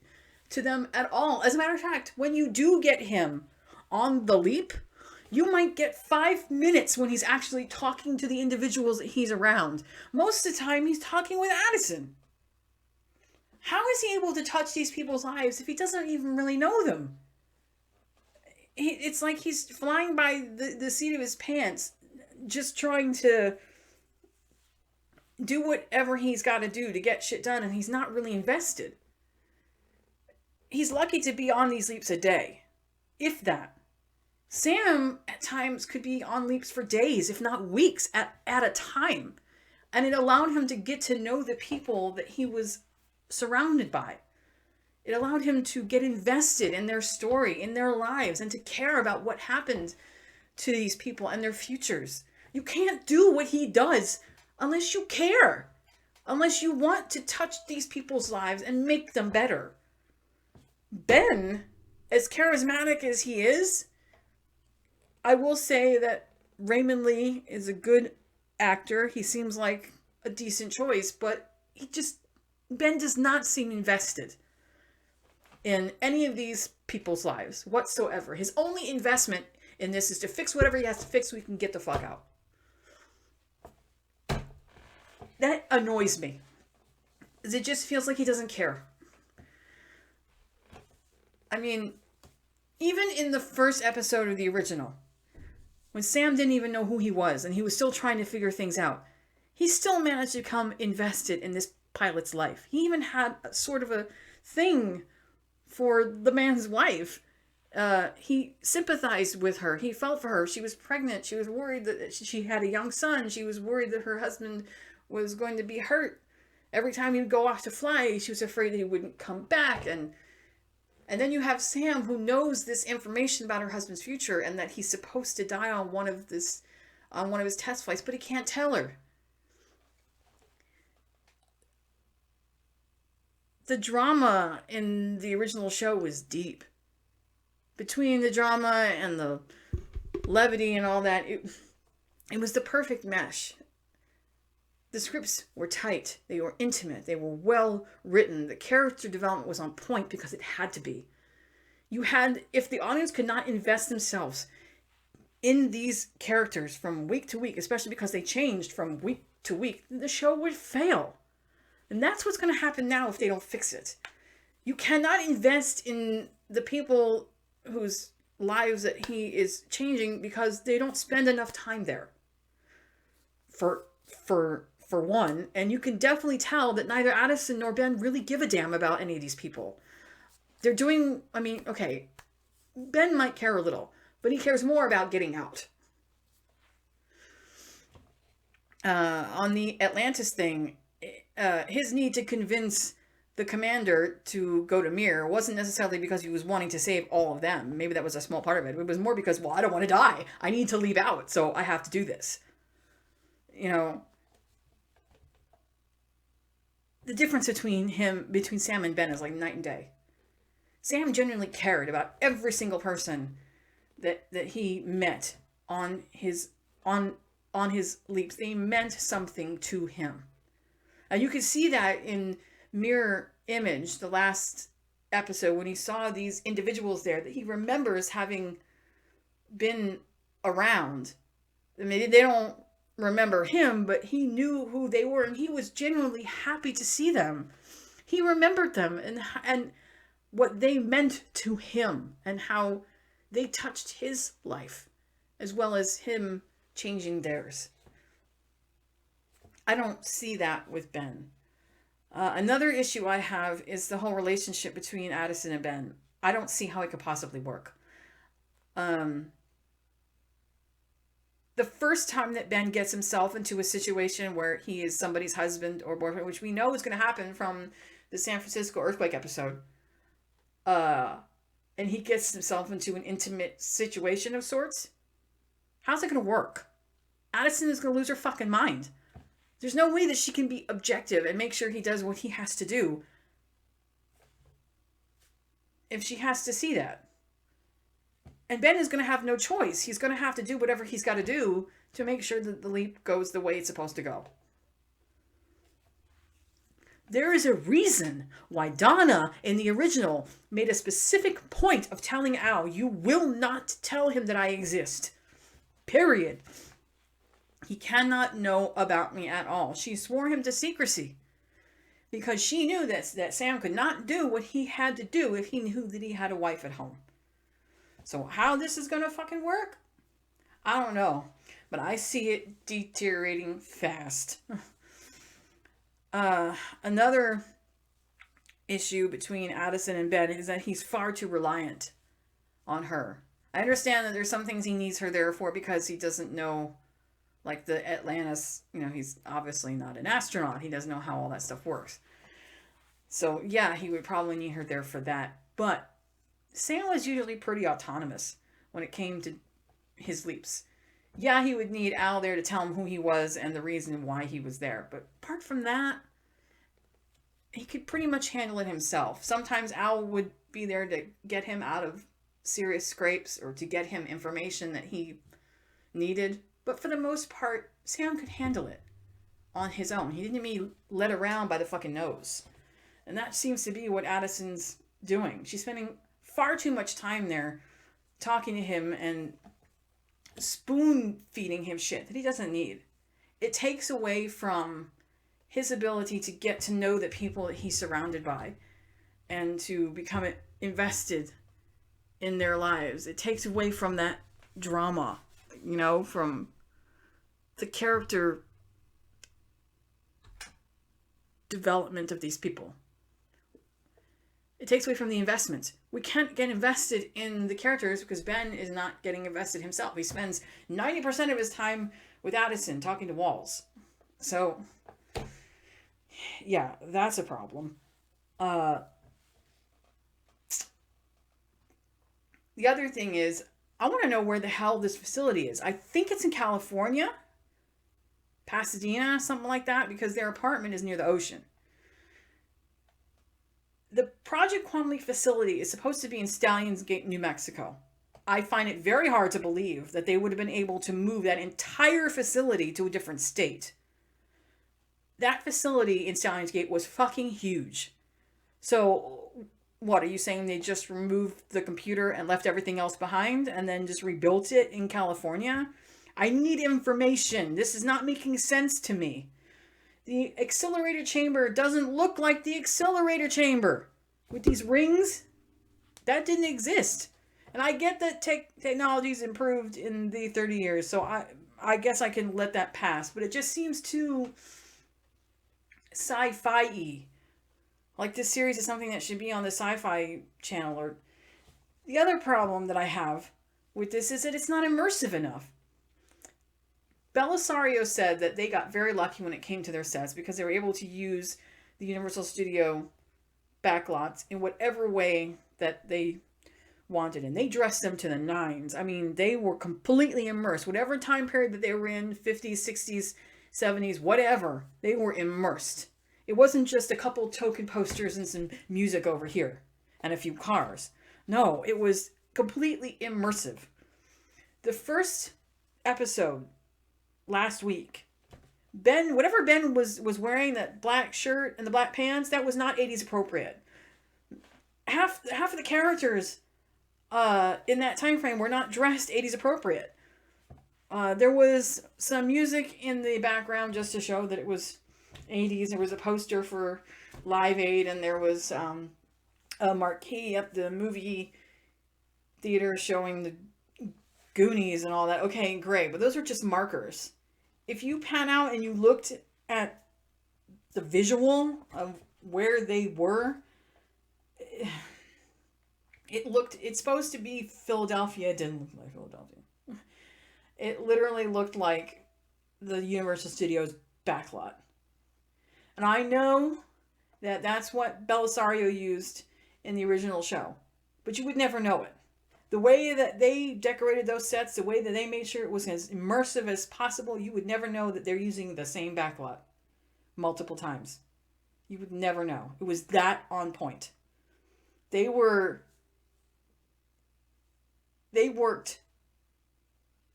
to them at all. As a matter of fact, when you do get him on the leap, you might get 5 minutes when he's actually talking to the individuals that he's around. Most of the time, he's talking with Addison. How is he able to touch these people's lives if he doesn't even really know them? It's like he's flying by the seat of his pants, just trying to do whatever he's got to do to get shit done, and he's not really invested. He's lucky to be on these leaps a day, if that. Sam, at times, could be on leaps for days, if not weeks, at a time. And it allowed him to get to know the people that he was surrounded by. It allowed him to get invested in their story, in their lives, and to care about what happened to these people and their futures. You can't do what he does unless you care. Unless you want to touch these people's lives and make them better. Ben, as charismatic as he is, I will say that Raymond Lee is a good actor. He seems like a decent choice, but Ben does not seem invested in any of these people's lives whatsoever. His only investment in this is to fix whatever he has to fix so he can get the fuck out. That annoys me. It just feels like he doesn't care. I mean, even in the first episode of the original, when Sam didn't even know who he was and he was still trying to figure things out, he still managed to become invested in this pilot's life. He even had sort of a thing for the man's wife. He sympathized with her. He felt for her. She was pregnant. She was worried that she had a young son. She was worried that her husband was going to be hurt. Every time he would go off to fly, she was afraid that he wouldn't come back. And then you have Sam, who knows this information about her husband's future and that he's supposed to die on one of his test flights, but he can't tell her. The drama in the original show was deep. Between the drama and the levity and all that, it was the perfect mesh. The scripts were tight. They were intimate. They were well written. The character development was on point because it had to be. If the audience could not invest themselves in these characters from week to week, especially because they changed from week to week, the show would fail. And that's what's going to happen now if they don't fix it. You cannot invest in the people whose lives that he is changing because they don't spend enough time there. For for one, and you can definitely tell that neither Addison nor Ben really give a damn about any of these people. They're doing, I mean, okay, Ben might care a little, but he cares more about getting out. On the Atlantis thing, his need to convince the commander to go to Mir wasn't necessarily because he was wanting to save all of them. Maybe that was a small part of it. It was more because, well, I don't want to die. I need to leave out, so I have to do this. You know, the difference between Sam and Ben is like night and day. Sam genuinely cared about every single person that he met on his leaps. They meant something to him. And you can see that in Mirror Image, the last episode, when he saw these individuals there that he remembers having been around. I mean, they don't remember him, but he knew who they were, and he was genuinely happy to see them. He remembered them and what they meant to him and how they touched his life, as well as him changing theirs. I don't see that with Ben. Another issue I have is the whole relationship between Addison and Ben. I don't see how it could possibly work. The first time that Ben gets himself into a situation where he is somebody's husband or boyfriend, which we know is going to happen from the San Francisco earthquake episode, and he gets himself into an intimate situation of sorts, how's it going to work? Addison is going to lose her fucking mind. There's no way that she can be objective and make sure he does what he has to do if she has to see that. And Ben is going to have no choice. He's going to have to do whatever he's got to do to make sure that the leap goes the way it's supposed to go. There is a reason why Donna in the original made a specific point of telling Al, you will not tell him that I exist. Period. He cannot know about me at all. She swore him to secrecy because she knew that Sam could not do what he had to do if he knew that he had a wife at home. So how this is going to fucking work? I don't know. But I see it deteriorating fast. Another issue between Addison and Ben is that he's far too reliant on her. I understand that there's some things he needs her there for because he doesn't know, like the Atlantis, he's obviously not an astronaut. He doesn't know how all that stuff works. So yeah, he would probably need her there for that. But Sam was usually pretty autonomous when it came to his leaps. Yeah, he would need Al there to tell him who he was and the reason why he was there. But apart from that, he could pretty much handle it himself. Sometimes Al would be there to get him out of serious scrapes or to get him information that he needed. But for the most part, Sam could handle it on his own. He didn't be led around by the fucking nose. And that seems to be what Addison's doing. She's spending far too much time there talking to him and spoon feeding him shit that he doesn't need. It takes away from his ability to get to know the people that he's surrounded by and to become invested in their lives. It takes away from that drama, from the character development of these people. It takes away from the investment. We can't get invested in the characters because Ben is not getting invested himself. He spends 90% of his time with Addison talking to walls. So, yeah, that's a problem. The other thing is, I want to know where the hell this facility is. I think it's in California, Pasadena, something like that, because their apartment is near the ocean. The Project Quantum Leap facility is supposed to be in Stallions Gate, New Mexico. I find it very hard to believe that they would have been able to move that entire facility to a different state. That facility in Stallions Gate was fucking huge. So, what, are you saying they just removed the computer and left everything else behind and then just rebuilt it in California? I need information. This is not making sense to me. The accelerator chamber doesn't look like the accelerator chamber. With these rings, that didn't exist. And I get that technology's improved in the 30 years, so I guess I can let that pass. But it just seems too sci-fi-y. Like this series is something that should be on the Sci-Fi Channel. Or the other problem that I have with this is that it's not immersive enough. Belisario said that they got very lucky when it came to their sets because they were able to use the Universal Studio backlots in whatever way that they wanted, and they dressed them to the nines. I mean, they were completely immersed. Whatever time period that they were in, 50s, 60s, 70s, whatever, they were immersed. It wasn't just a couple token posters and some music over here and a few cars. No, it was completely immersive. The first episode last week, whatever Ben was wearing, that black shirt and the black pants, that was not 80s appropriate. Half of the characters in that time frame were not dressed 80s appropriate. There was some music in the background just to show that it was 80s. There was a poster for Live Aid, and there was a marquee at the movie theater showing the Goonies and all that. Okay, great, but those are just markers. If you pan out and you looked at the visual of where they were, it's supposed to be Philadelphia. It didn't look like Philadelphia. It literally looked like the Universal Studios backlot. And I know that that's what Belisario used in the original show, but you would never know it. The way that they decorated those sets, the way that they made sure it was as immersive as possible, you would never know that they're using the same backlot multiple times. You would never know. It was that on point. They worked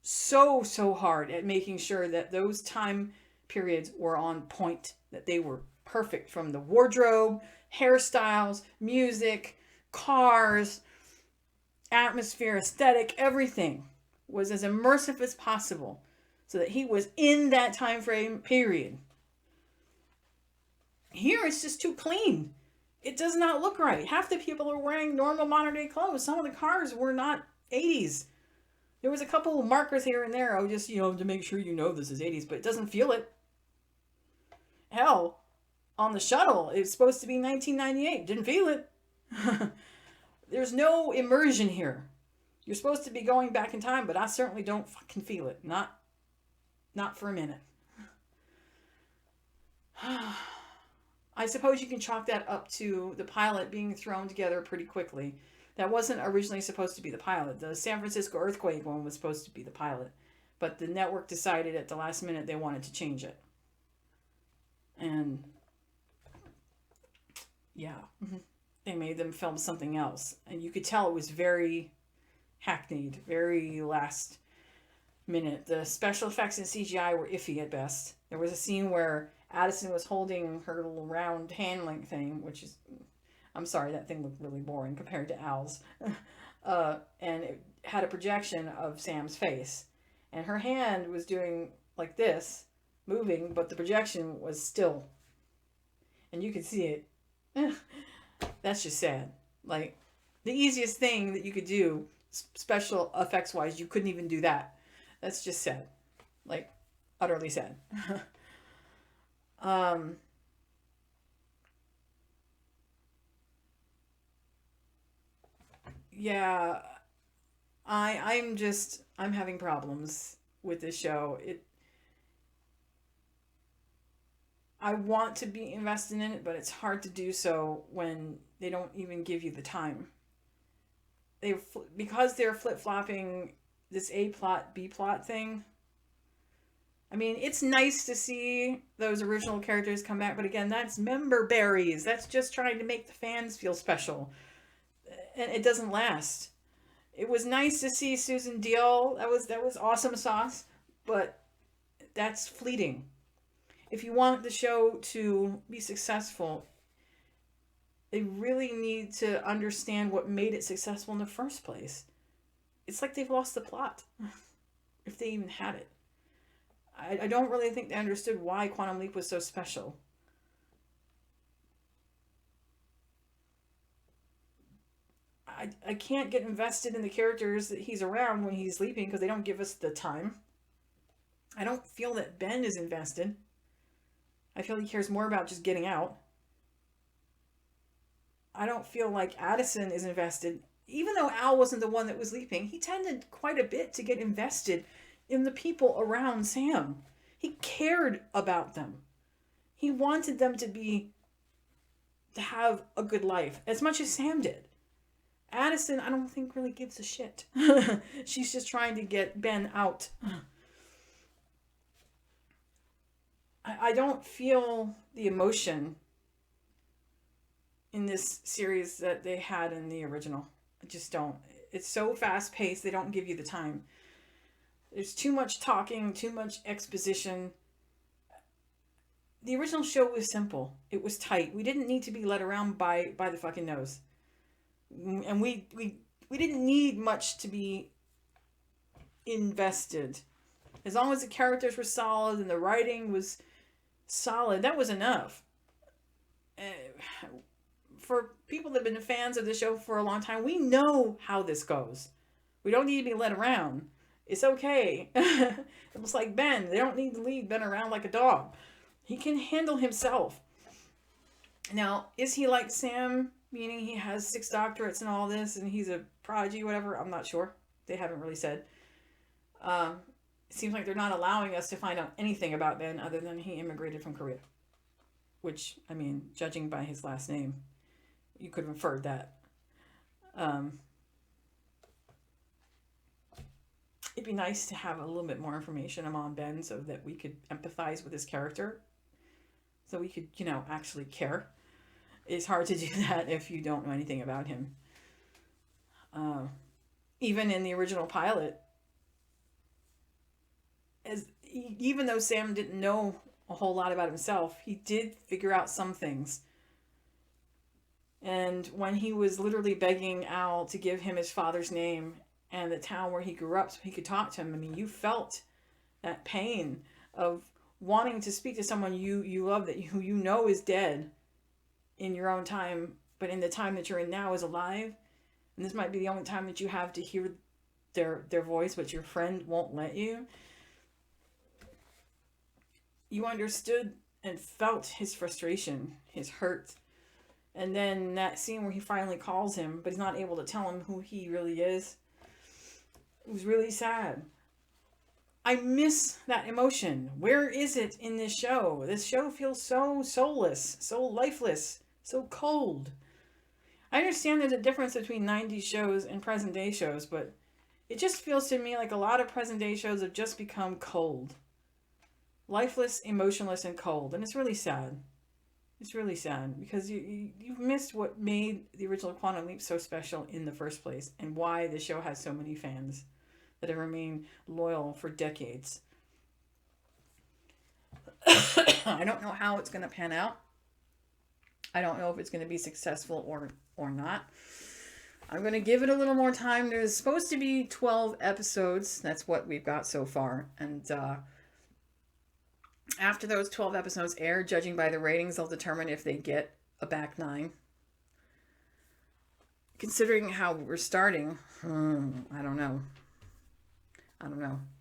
so hard at making sure that those time periods were on point, that they were perfect, from the wardrobe, hairstyles, music, cars, atmosphere, aesthetic, everything was as immersive as possible so that he was in that time frame period. Here it's just too clean. It does not look right. Half the people are wearing normal modern day clothes. Some of the cars were not 80s. There was a couple of markers here and there, just, to make sure you know this is 80s, but it doesn't feel it. Hell, on the shuttle, it's supposed to be 1998. Didn't feel it. There's no immersion here. You're supposed to be going back in time, but I certainly don't fucking feel it. Not for a minute. I suppose you can chalk that up to the pilot being thrown together pretty quickly. That wasn't originally supposed to be the pilot. The San Francisco earthquake one was supposed to be the pilot, but the network decided at the last minute they wanted to change it. And yeah, they made them film something else. And you could tell it was very hackneyed, very last minute. The special effects and CGI were iffy at best. There was a scene where Addison was holding her little round handling thing, which is, I'm sorry, that thing looked really boring compared to Al's. And it had a projection of Sam's face. And her hand was doing like this, moving, but the projection was still. And you could see it. That's just sad. Like, the easiest thing that you could do, special effects wise, you couldn't even do that. That's just sad. Like, utterly sad. Yeah, I'm having problems with this show. I want to be invested in it, but it's hard to do so when they don't even give you the time. Because they're flip-flopping this A plot, B plot thing. I mean, it's nice to see those original characters come back, but again, that's member berries. That's just trying to make the fans feel special. And it doesn't last. It was nice to see Susan Deal. That was awesome sauce, but that's fleeting. If you want the show to be successful, they really need to understand what made it successful in the first place. It's like they've lost the plot, if they even had it. I don't really think they understood why Quantum Leap was so special. I can't get invested in the characters that he's around when he's sleeping because they don't give us the time. I don't feel that Ben is invested. I feel he cares more about just getting out. I don't feel like Addison is invested. Even though Al wasn't the one that was leaping, he tended quite a bit to get invested in the people around Sam. He cared about them. He wanted them to have a good life as much as Sam did. Addison, I don't think really gives a shit. She's just trying to get Ben out. I don't feel the emotion in this series that they had in the original. I just don't. It's so fast paced, they don't give you the time. There's too much talking, too much exposition. The original show was simple. It was tight. We didn't need to be led around by the fucking nose. And we didn't need much to be invested. As long as the characters were solid and the writing was solid, that was enough. For people that have been fans of the show for a long time, we know how this goes. We don't need to be led around. It's okay. It was like Ben. They don't need to lead Ben around like a dog. He can handle himself. Now, is he like Sam, meaning he has 6 doctorates and all this, and he's a prodigy, whatever? I'm not sure. They haven't really said. It seems like they're not allowing us to find out anything about Ben other than he immigrated from Korea. Which, I mean, judging by his last name, you could have inferred that. It'd be nice to have a little bit more information on Ben so that we could empathize with his character. So we could, actually care. It's hard to do that if you don't know anything about him. Even in the original pilot, even though Sam didn't know a whole lot about himself, he did figure out some things. And when he was literally begging Al to give him his father's name and the town where he grew up so he could talk to him, I mean, you felt that pain of wanting to speak to someone you love, who you know is dead in your own time, but in the time that you're in now is alive. And this might be the only time that you have to hear their voice, but your friend won't let you. You understood and felt his frustration, his hurt. And then that scene where he finally calls him, but he's not able to tell him who he really is. It was really sad. I miss that emotion. Where is it in this show? This show feels so soulless, so lifeless, so cold. I understand there's a difference between 90s shows and present day shows, but it just feels to me like a lot of present day shows have just become cold. Lifeless, emotionless, and cold. And it's really sad. It's really sad because you've missed what made the original Quantum Leap so special in the first place and why the show has so many fans that have remained loyal for decades. I don't know how it's going to pan out. I don't know if it's going to be successful or not. I'm going to give it a little more time. There's supposed to be 12 episodes. That's what we've got so far. And after those 12 episodes air, judging by the ratings, they'll determine if they get a back 9. Considering how we're starting, I don't know.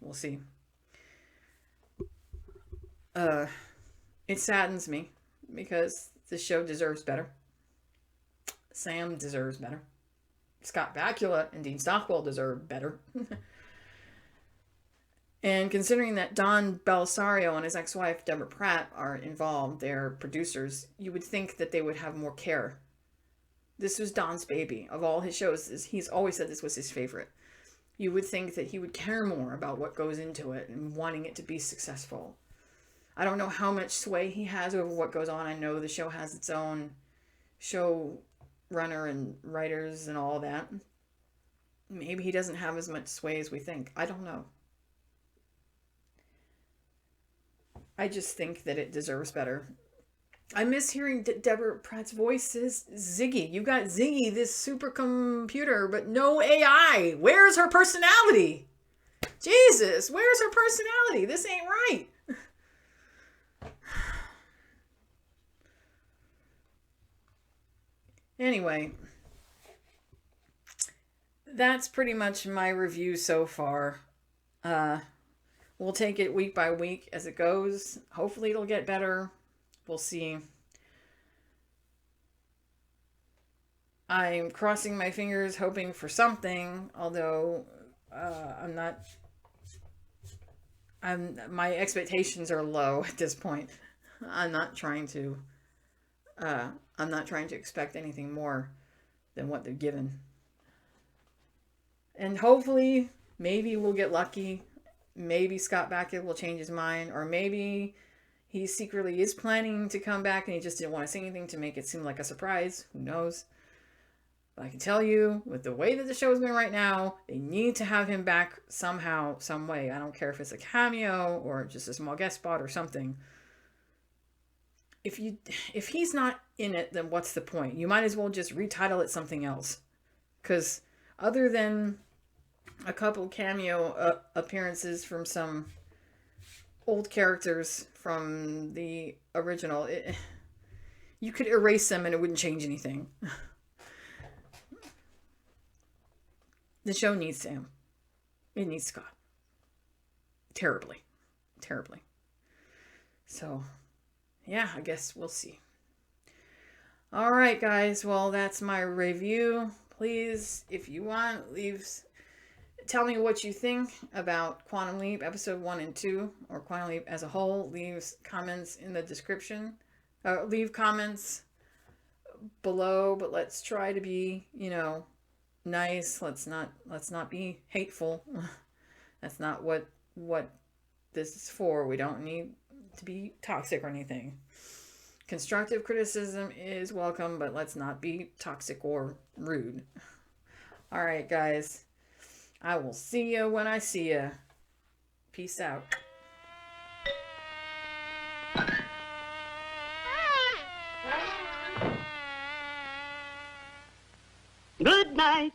We'll see. It saddens me because the show deserves better. Sam deserves better. Scott Bakula and Dean Stockwell deserve better. And considering that Don Belisario and his ex-wife, Deborah Pratt, are involved, they're producers, you would think that they would have more care. This was Don's baby. Of all his shows, he's always said this was his favorite. You would think that he would care more about what goes into it and wanting it to be successful. I don't know how much sway he has over what goes on. I know the show has its own showrunner and writers and all that. Maybe he doesn't have as much sway as we think. I don't know. I just think that it deserves better. I miss hearing Deborah Pratt's voice as Ziggy. You got Ziggy, this supercomputer, but no AI. Where's her personality? Jesus, where's her personality? This ain't right. Anyway, that's pretty much my review so far. We'll take it week by week as it goes. Hopefully it'll get better. we'll see. I'm crossing my fingers, hoping for something, although my expectations are low at this point. I'm not trying to expect anything more than what they're given. And hopefully, maybe we'll get lucky. Maybe Scott Beckett will change his mind, or maybe he secretly is planning to come back and he just didn't want to say anything to make it seem like a surprise. Who knows? But I can tell you, with the way that the show is going right now, they need to have him back somehow, some way. I don't care if it's a cameo or just a small guest spot or something. If he's not in it, then what's the point? You might as well just retitle it something else. Because other than a couple cameo appearances from some old characters from the original, you could erase them and it wouldn't change anything. The show needs Sam. It needs Scott. Terribly. Terribly. So, yeah, I guess we'll see. Alright, guys. Well, that's my review. Please, if you want, tell me what you think about Quantum Leap episode 1 and 2, or Quantum Leap as a whole. Leave comments in the description. Leave comments below, but let's try to be, nice. Let's not be hateful. That's not what this is for. We don't need to be toxic or anything. Constructive criticism is welcome, but let's not be toxic or rude. All right, guys. I will see you when I see you. Peace out. Good night.